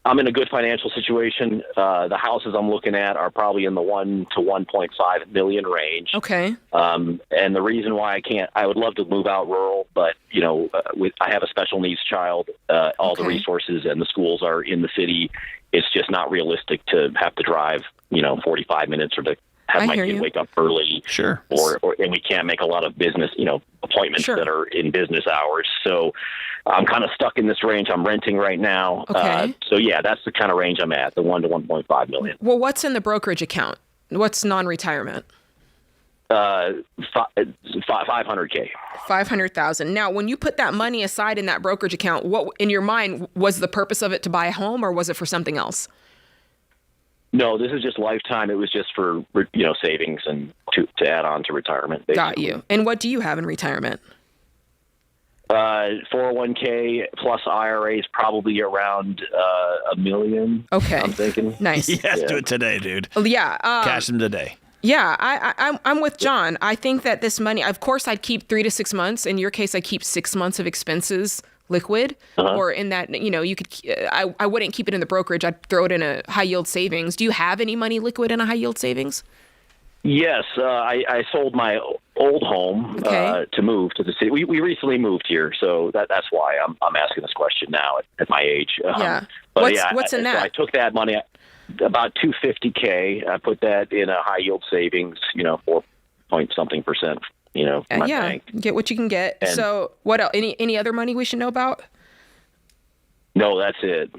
L: I'm in a good financial situation. The houses I'm looking at are probably in the 1 to 1.5 million range.
C: Okay.
L: And the reason why I would love to move out rural, but I have a special needs child. All the resources and the schools are in the city. It's just not realistic to have to drive, 45 minutes or to have my kid wake up early.
B: Sure.
L: And we can't make a lot of business, appointments that are in business hours. So I'm kind of stuck in this range. I'm renting right now.
C: Okay.
L: That's the kind of range I'm at, the 1 to 1.5 million.
C: Well, what's in the brokerage account? What's non-retirement?
L: 500K.
C: 500,000. Now, when you put that money aside in that brokerage account, what in your mind was the purpose of it to buy a home, or was it for something else?
L: No, this is just lifetime. It was just for savings and to add on to retirement. Basically.
C: Got you. And what do you have in retirement?
L: 401k plus IRAs, probably around $1 million.
C: Okay.
L: I'm thinking.
C: Nice.
B: Yes, do it today, dude.
C: Yeah.
B: Cash them today.
C: Yeah, I'm with John. I think that this money, of course, I'd keep 3 to 6 months. In your case, I keep 6 months of expenses liquid, or in that, you could. I wouldn't keep it in the brokerage. I'd throw it in a high yield savings. Do you have any money liquid in a high yield savings?
L: Yes, I sold my old home to move to the city. We recently moved here, so that's why I'm asking this question now at my age.
C: What's in that?
L: So I took that money. About $250K. I put that in a high yield savings, 4-point-something%. In my bank.
C: Get what you can get. And so, what else? Any other money we should know about?
L: No, that's it.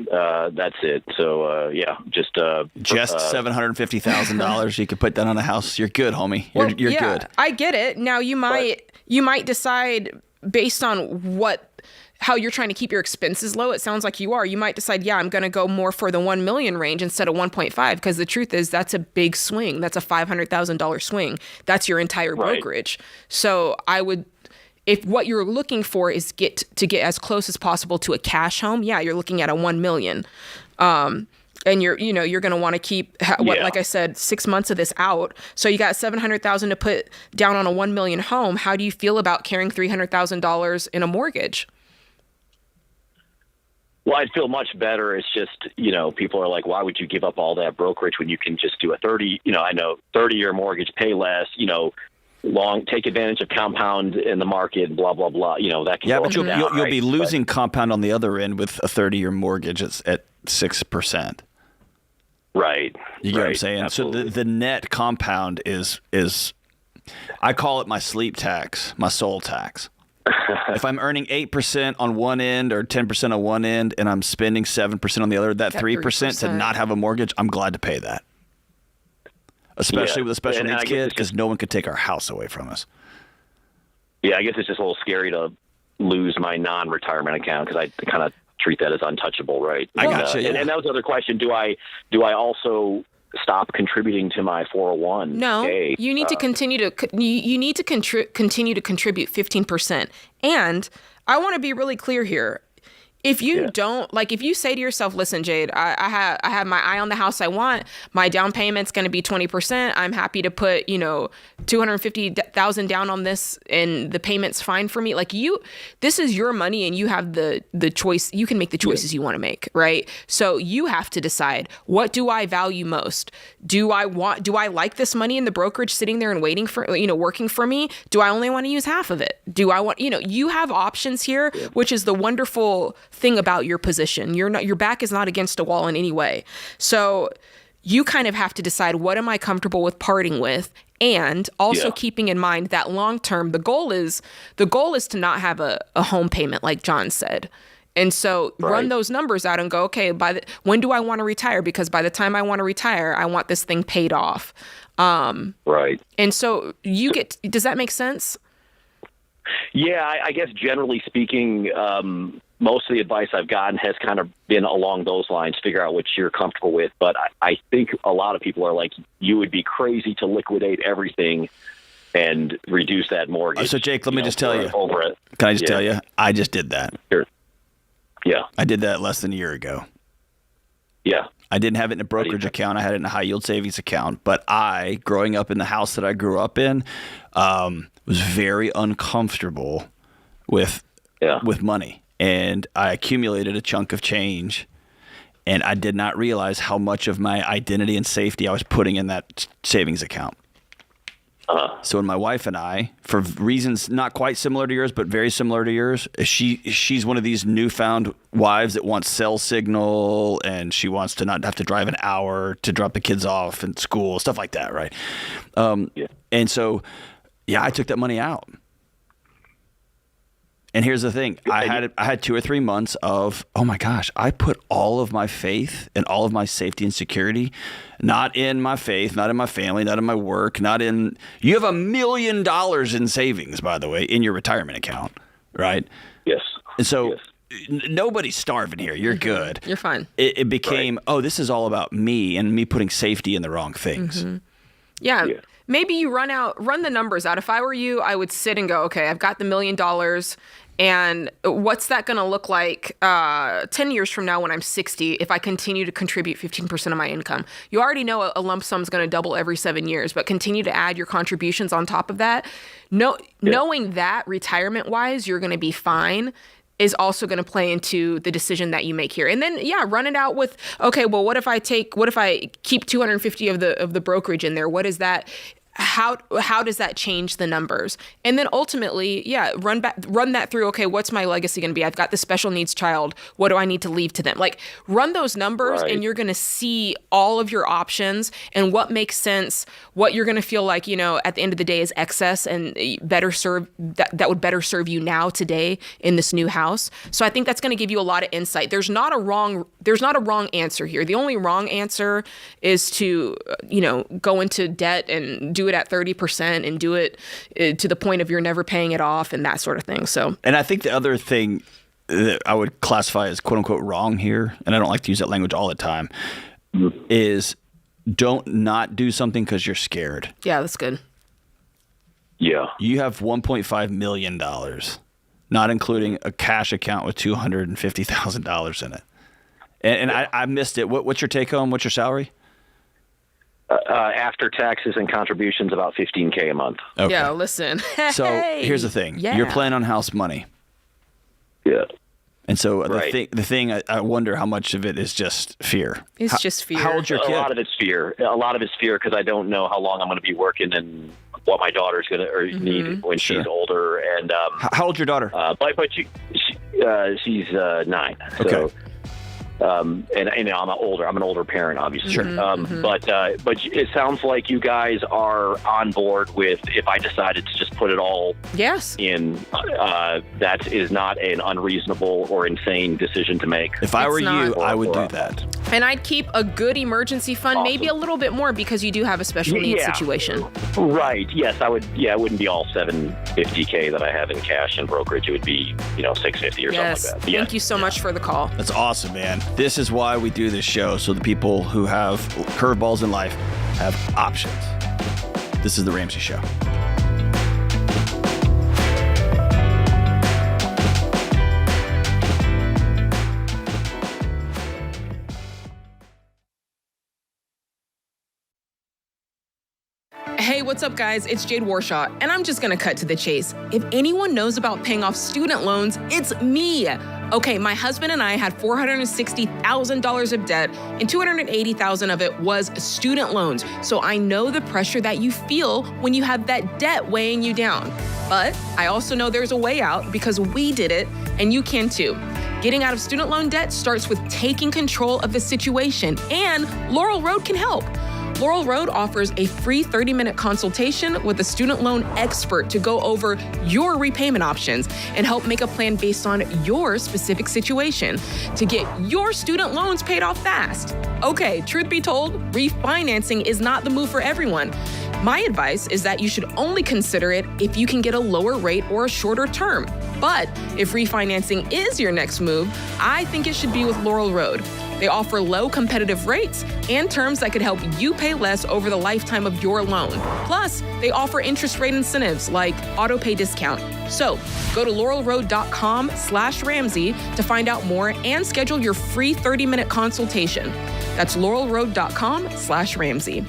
L: So just
B: $750,000. You could put that on a house. You're good, homie. You're good.
C: I get it. Now you might decide based on how you're trying to keep your expenses low. It sounds like you are. You might decide, I'm going to go more for the 1 million range instead of 1.5, because the truth is that's a big swing. That's a $500,000 swing. That's your entire brokerage. So I would, if what you're looking for is get as close as possible to a cash home, yeah, you're looking at a 1 million. And you're going to want to keep, like I said, 6 months of this out. So you got $700,000 to put down on a 1 million home. How do you feel about carrying $300,000 in a mortgage?
L: Well, I'd feel much better. It's just, people are like, why would you give up all that brokerage when you can just do a 30-year mortgage, pay less, take advantage of compound in the market, blah, blah, blah. That can go
B: but
L: up and down,
B: you'll be losing compound on the other end with a 30-year mortgage at 6%.
L: Right.
B: You get what I'm saying? Absolutely. So the net compound is I call it my sleep tax, my soul tax. If I'm earning 8% on one end or 10% on one end and I'm spending 7% on the other, that 3% to not have a mortgage, I'm glad to pay that. Especially with a special needs kid, because no one could take our house away from us.
L: Yeah, I guess it's just a little scary to lose my non-retirement account because I kind of treat that as untouchable, right?
B: I got you.
L: And that was the other question. Do I also stop contributing to my 401?
C: No, you need to continue to continue to contribute 15%. And I want to be really clear here. If you don't, like, if you say to yourself, listen, Jade, I have my eye on the house I want. My down payment's going to be 20%. I'm happy to put, $250,000 down on this and the payment's fine for me. Like, this is your money and you have the choice. You can make the choices you want to make, right? So you have to decide, what do I value most? Do I like this money in the brokerage sitting there and waiting for, working for me? Do I only want to use half of it? Do I want, you have options here, which is the wonderful thing about your position. Your back is not against a wall in any way. So you kind of have to decide, what am I comfortable with parting with? And also keeping in mind that long term, the goal is to not have a home payment, like John said. And so run those numbers out and go, okay, when do I want to retire? Because by the time I want to retire, I want this thing paid off.
L: Right.
C: And so does that make sense?
L: Yeah, I guess generally speaking, most of the advice I've gotten has kind of been along those lines, figure out what you're comfortable with. But I think a lot of people are like, you would be crazy to liquidate everything and reduce that mortgage.
B: So, Jake, let me just tell you.
L: Over it.
B: Can I just tell you? I just did that.
L: Sure. Yeah.
B: I did that less than a year ago.
L: Yeah.
B: I didn't have it in a brokerage account. I had it in a high yield savings account. But growing up in the house that I grew up in, was very uncomfortable with money. And I accumulated a chunk of change, and I did not realize how much of my identity and safety I was putting in that savings account. So when my wife and I, for reasons not quite similar to yours, but very similar to yours, she's one of these newfound wives that wants cell signal, and she wants to not have to drive an hour to drop the kids off in school, stuff like that, right? And so, I took that money out. And here's the thing. I had 2 or 3 months of, oh my gosh, I put all of my faith and all of my safety and security, not in my faith, not in my family, not in my work, not in, you have $1 million in savings, by the way, in your retirement account, right?
L: Yes.
B: And so nobody's starving here. You're good.
C: You're fine.
B: It became, this is all about me and me putting safety in the wrong things.
C: Mm-hmm. Yeah. Maybe you run the numbers out. If I were you, I would sit and go, okay, I've got the $1 million, and what's that going to look like 10 years from now when I'm 60 if I continue to contribute 15% of my income? You already know a lump sum is going to double every 7 years, but continue to add your contributions on top of that. Knowing that retirement-wise you're going to be fine is also going to play into the decision that you make here. And then, run it out with, okay, well, what if I keep 250 of the brokerage in there? What is that? How does that change the numbers? And then ultimately, run that through. Okay, what's my legacy going to be? I've got the special needs child. What do I need to leave to them? Like, run those numbers, and you're going to see all of your options and what makes sense. What you're going to feel like, at the end of the day is excess and better serve that would better serve you now today in this new house. So I think that's going to give you a lot of insight. There's not a wrong answer here. The only wrong answer is to go into debt and do it at 30% and do it to the point of you're never paying it off and that sort of thing. So,
B: and I think the other thing that I would classify as quote unquote wrong here, and I don't like to use that language all the time, is don't not do something because you're scared.
C: Yeah, that's good.
L: Yeah.
B: You have $1.5 million, not including a cash account with $250,000 in it. And I missed it. What's your take home? What's your salary?
L: After taxes and contributions, about $15K a month.
B: Okay.
C: Yeah, listen.
B: So here's the thing.
C: Yeah.
B: You're playing on house money.
L: Yeah.
B: And so
L: Right.
B: the thing, I wonder how much of it is just fear.
C: It's just fear.
B: How old's your kid?
L: A lot of it's fear. A lot of it's fear because I don't know how long I'm going to be working and what my daughter's going to need when she's older. And
B: how old's your daughter?
L: But she's 9.
B: Okay.
L: So, and I'm an older parent, obviously.
B: Sure.
L: But it sounds like you guys are on board with if I decided to just put it all
C: Yes.
L: in, that is not an unreasonable or insane decision to make.
B: If I
C: It's
B: were
C: not.
B: you, I would do that.
C: And I'd keep a good emergency fund, maybe a little bit more because you do have a special needs situation.
L: Right. Yes, I would. Yeah, it wouldn't be all $750K that I have in cash and brokerage. It would be, $650 or
C: Yes.
L: something like that.
C: Thank you so much for the call.
B: That's awesome, man. This is why we do this show, so the people who have curveballs in life have options. This is The Ramsey Show.
C: Hey, what's up, guys? It's Jade Warshaw, and I'm just gonna cut to the chase. If anyone knows about paying off student loans, it's me. Okay, my husband and I had $460,000 of debt, and $280,000 of it was student loans. So I know the pressure that you feel when you have that debt weighing you down. But I also know there's a way out because we did it, and you can too. Getting out of student loan debt starts with taking control of the situation, and Laurel Road can help. Laurel Road offers a free 30-minute consultation with a student loan expert to go over your repayment options and help make a plan based on your specific situation to get your student loans paid off fast. Okay, truth be told, refinancing is not the move for everyone. My advice is that you should only consider it if you can get a lower rate or a shorter term. But if refinancing is your next move, I think it should be with Laurel Road. They offer low competitive rates and terms that could help you pay less over the lifetime of your loan. Plus, they offer interest rate incentives like auto pay discount. So go to laurelroad.com/Ramsey to find out more and schedule your free 30-minute consultation. That's laurelroad.com/Ramsey.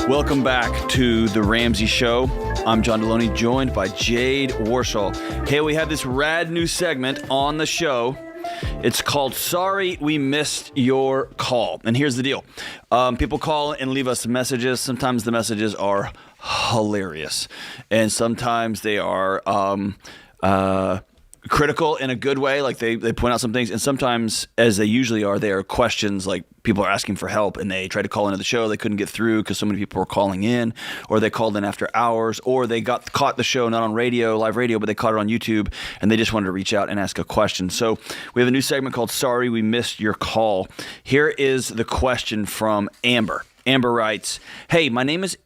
B: Welcome back to The Ramsey Show. I'm John Delony, joined by Jade Warshaw. Hey, we have this rad new segment on the show. It's called Sorry We Missed Your Call. And here's the deal. People call and leave us messages. Sometimes the messages are hilarious. And sometimes they are critical in a good way, like they point out some things. And sometimes, as they usually are, they are questions like people are asking for help and they tried to call into the show. They couldn't get through because so many people were calling in, or they called in after hours, or they caught the show not on radio, live radio, but they caught it on YouTube and they just wanted to reach out and ask a question. So we have a new segment called Sorry We Missed Your Call. Here is the question from Amber. Amber writes, hey, my name is...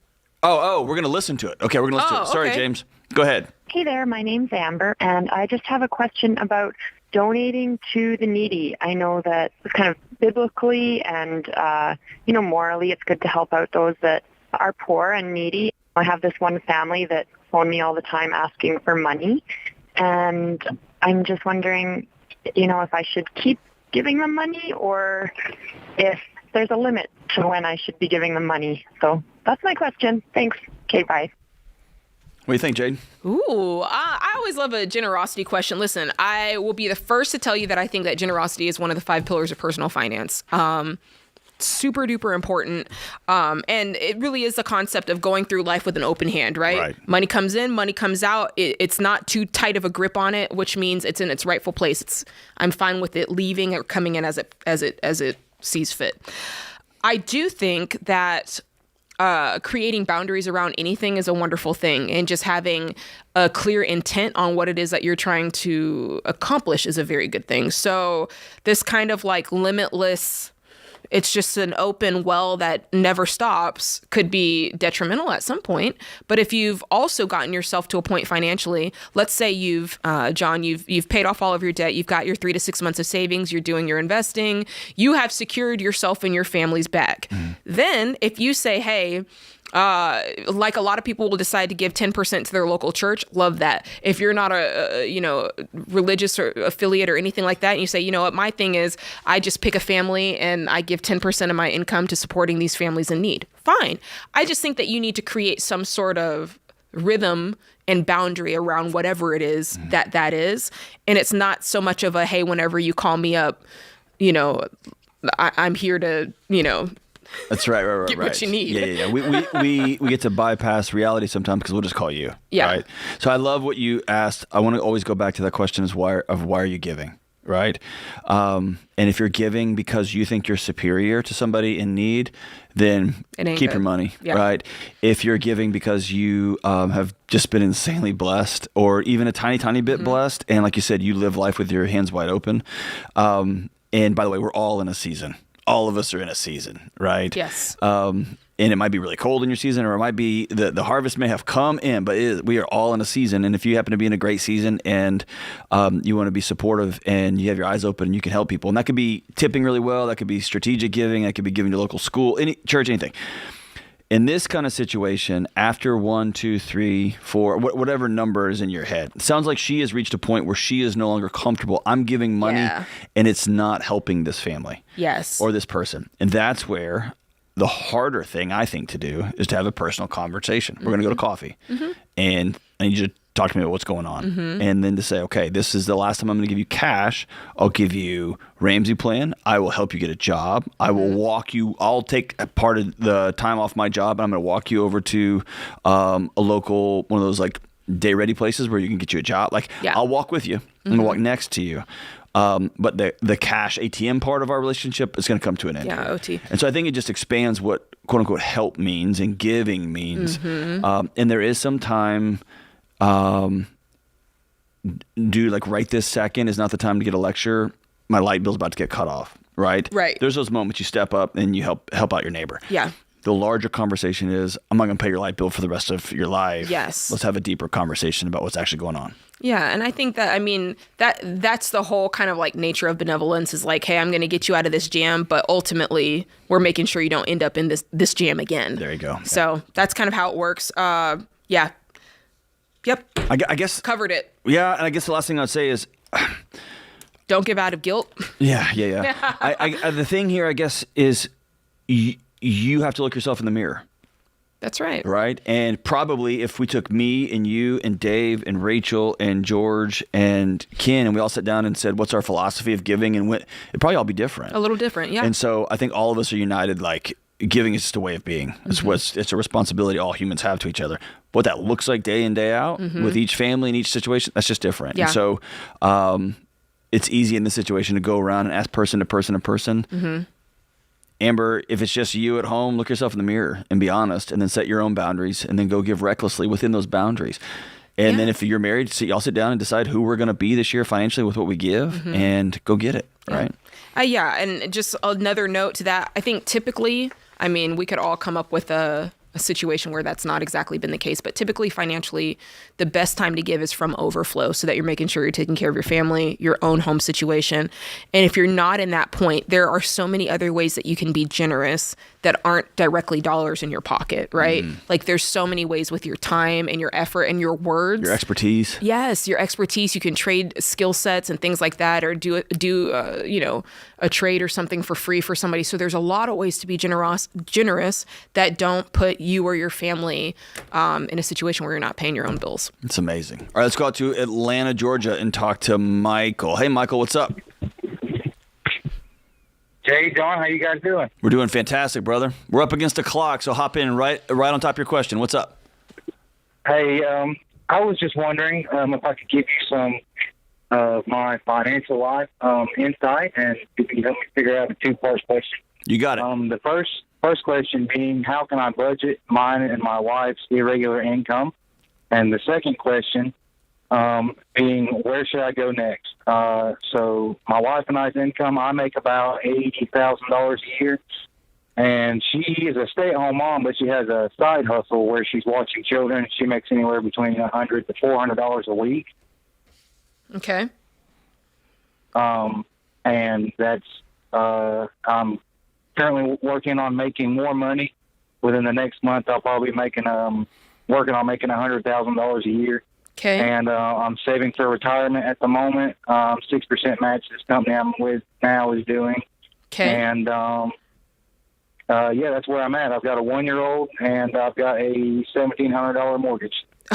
B: Oh, we're going to listen to it. Okay, we're going to listen to it. Sorry,
C: okay.
B: James. Go ahead.
M: Hey there, my name's Amber, and I just have a question about donating to the needy. I know that it's kind of biblically and, morally it's good to help out those that are poor and needy. I have this one family that phone me all the time asking for money, and I'm just wondering, if I should keep giving them money or if there's a limit to when I should be giving them money. So that's my question. Thanks. Okay, bye.
B: What do you think, Jade?
C: Ooh, I always love a generosity question. Listen, I will be the first to tell you that I think that generosity is one of the 5 pillars of personal finance. Super duper important. And it really is the concept of going through life with an open hand, right? Money comes in, money comes out. It's not too tight of a grip on it, which means it's in its rightful place. I'm fine with it leaving or coming in as it sees fit. I do think that creating boundaries around anything is a wonderful thing, and just having a clear intent on what it is that you're trying to accomplish is a very good thing. So this kind of like limitless it's just an open well that never stops, could be detrimental at some point. But if you've also gotten yourself to a point financially, let's say you've paid off all of your debt, you've got your 3 to 6 months of savings, you're doing your investing, you have secured yourself and your family's back. Then if you say, hey, like a lot of people will decide to give 10% to their local church. Love that. If you're not a religious or affiliate or anything like that, and you say, you know what, my thing is I just pick a family and I give 10% of my income to supporting these families in need. Fine. I just think that you need to create some sort of rhythm and boundary around whatever it is that is. And it's not so much of a, hey, whenever you call me up, I'm here to,
B: That's right.
C: Get what you need.
B: Yeah. We get to bypass reality sometimes because we'll just call you.
C: Yeah.
B: Right. So I love what you asked. I want to always go back to that question: is why are you giving? Right. And if you're giving because you think you're superior to somebody in need, then keep your money.
C: Yeah.
B: Right. If you're giving because you have just been insanely blessed, or even a tiny bit blessed, and like you said, you live life with your hands wide open. And by the way, we're all in a season. All of us are in a season, right?
C: Yes.
B: And it might be really cold in your season, or it might be the harvest may have come in, but we are all in a season. And if you happen to be in a great season and you want to be supportive and you have your eyes open and you can help people, and that could be tipping really well, that could be strategic giving, that could be giving to local school, any church, anything. In this kind of situation, after 1, 2, 3, 4, whatever number is in your head, it sounds like she has reached a point where she is no longer comfortable. I'm giving money and it's not helping this family.
C: Yes.
B: Or this person. And that's where the harder thing I think to do is to have a personal conversation. We're going to go to coffee and I need you to talk to me about what's going on. And then to say, okay, this is the last time I'm going to give you cash. I'll give you Ramsey plan. I will help you get a job. I will walk you. I'll take a part of the time off my job and I'm going to walk you over to a local, one of those like day ready places where you can get you a job. Like I'll walk with you. I'm going to walk next to you. But the cash ATM part of our relationship is going to come to an end.
C: Yeah, OT.
B: And so I think it just expands what quote unquote help means and giving means. And there is some time, dude, like right this second is not the time to get a lecture. My light bill's about to get cut off. Right. There's those moments you step up and you help out your neighbor.
C: Yeah.
B: The larger conversation is, I'm not going to pay your light bill for the rest of your life.
C: Yes.
B: Let's have a deeper conversation about what's actually going on.
C: Yeah, and I think that's the whole kind of like nature of benevolence is like, hey, I'm going to get you out of this jam, but ultimately we're making sure you don't end up in this jam again.
B: There you go.
C: So that's kind of how it works. Yeah. Yep.
B: I guess
C: covered it.
B: Yeah, and I guess the last thing I'd say is,
C: don't give out of guilt.
B: Yeah. The thing here, I guess, is you have to look yourself in the mirror.
C: That's right.
B: Right? And probably if we took me and you and Dave and Rachel and George and Ken and we all sat down and said, what's our philosophy of giving? And it'd probably all be different.
C: A little different, yeah.
B: And so I think all of us are united, like giving is just a way of being. It's a responsibility all humans have to each other. What that looks like day in, day out with each family and each situation, that's just different.
C: Yeah.
B: And so it's easy in this situation to go around and ask person to person. Amber, if it's just you at home, look yourself in the mirror and be honest, and then set your own boundaries, and then go give recklessly within those boundaries. And then if you're married, y'all sit down and decide who we're going to be this year financially with what we give, and go get it, right?
C: Yeah, and just another note to that, I think typically, I mean, we could all come up with a situation where that's not exactly been the case, but typically financially, the best time to give is from overflow so that you're making sure you're taking care of your family, your own home situation. And if you're not in that point, there are so many other ways that you can be generous that aren't directly dollars in your pocket, right? Like there's so many ways with your time and your effort and your words.
B: Your expertise.
C: Yes, your expertise. You can trade skill sets and things like that, or do a trade or something for free for somebody. So there's a lot of ways to be generous that don't put you or your family in a situation where you're not paying your own bills.
B: It's amazing. All right, let's go out to Atlanta, Georgia, and talk to Michael. Hey, Michael, what's up?
N: Jay, Don, how you guys doing?
B: We're doing fantastic, brother. We're up against the clock, so hop in right on top of your question. What's up?
N: Hey, I was just wondering if I could give you some of my financial life insight, and if you can help me figure out a two-part question.
B: You got it.
N: The first question being, how can I budget mine and my wife's irregular income? And the second question being where should I go next? So my wife and I's income, I make about $80,000 a year. And she is a stay-at-home mom, but she has a side hustle where she's watching children. She makes anywhere between $100 to $400 a week.
C: Okay.
N: And that's I'm currently working on making more money. Within the next month, I'll probably be working on making $100,000 a year.
C: Okay.
N: And I'm saving for retirement at the moment. 6% match this company I'm with now is doing.
C: Okay.
N: And yeah, that's where I'm at. I've got a 1-year-old, and I've got a $1,700 mortgage.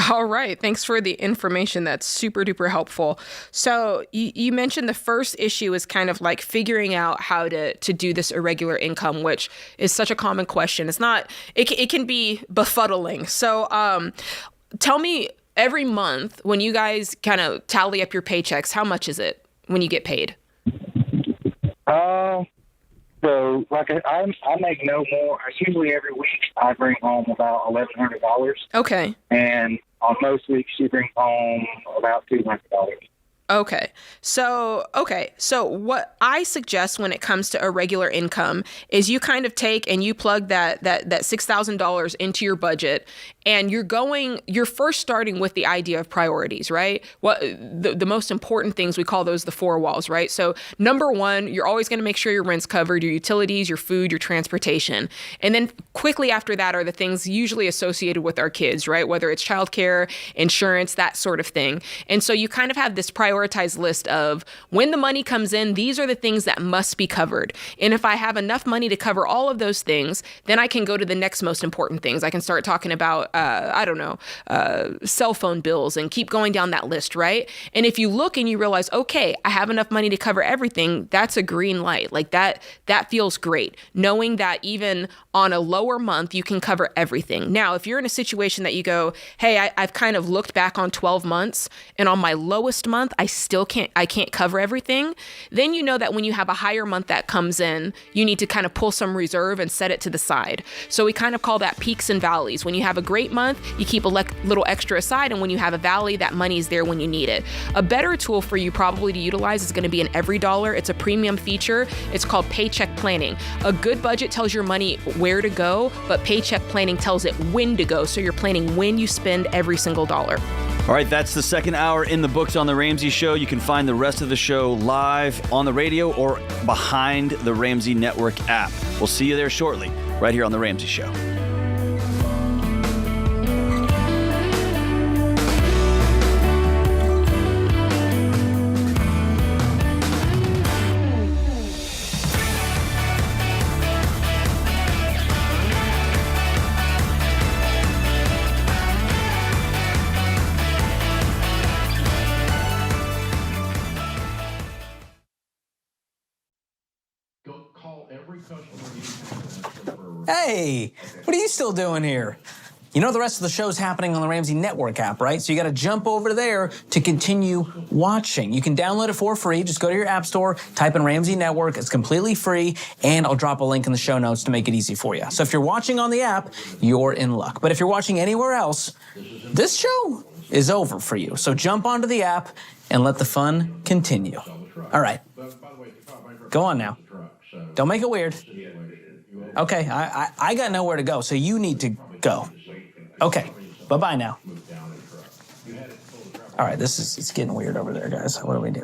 C: All right. Thanks for the information. That's super duper helpful. So you mentioned the first issue is kind of like figuring out how to do this irregular income, which is such a common question. It's not, it can be befuddling. So tell me, every month when you guys kind of tally up your paychecks, how much is it when you get paid?
N: So, like, I make no more. Usually every week I bring home about $1,100.
C: Okay.
N: And on most weeks she brings home about $200.
C: Okay. So what I suggest when it comes to irregular income is you kind of take and you plug that $6,000 into your budget, and you're first starting with the idea of priorities, right? What the most important things, we call those the four walls, right? So number one, you're always going to make sure your rent's covered, your utilities, your food, your transportation. And then quickly after that are the things usually associated with our kids, right? Whether it's childcare, insurance, that sort of thing. And so you kind of have this prioritized list of when the money comes in, these are the things that must be covered. And if I have enough money to cover all of those things, then I can go to the next most important things. I can start talking about cell phone bills and keep going down that list, right? And if you look and you realize, okay, I have enough money to cover everything, that's a green light. Like that feels great. Knowing that even on a lower month, you can cover everything. Now, if you're in a situation that you go, hey, I've kind of looked back on 12 months and on my lowest month, I can't cover everything, then you know that when you have a higher month that comes in, you need to kind of pull some reserve and set it to the side. So we kind of call that peaks and valleys. When you have a great month, you keep a little extra aside, and when you have a valley, that money is there when you need it. A better tool for you probably to utilize is going to be an EveryDollar. It's a premium feature. It's called paycheck planning. A good budget tells your money where to go, but paycheck planning tells it when to go. So you're planning when you spend every single dollar.
B: All right, that's the second hour in the books on The Ramsey Show. You can find the rest of the show live on the radio or behind the Ramsey Network app. We'll see you there shortly, right here on The Ramsey Show.
O: Hey, what are you still doing here? You know the rest of the show's happening on the Ramsey Network app, right? So you got to jump over there to continue watching. You can download it for free. Just go to your app store, type in Ramsey Network. It's completely free, and I'll drop a link in the show notes to make it easy for you. So if you're watching on the app, you're in luck. But if you're watching anywhere else, this show is over for you. So jump onto the app and let the fun continue. All right. Go on now. Don't make it weird. Okay, I got nowhere to go, so you need to go. Okay, bye-bye now. All right, it's getting weird over there, guys. What do we do?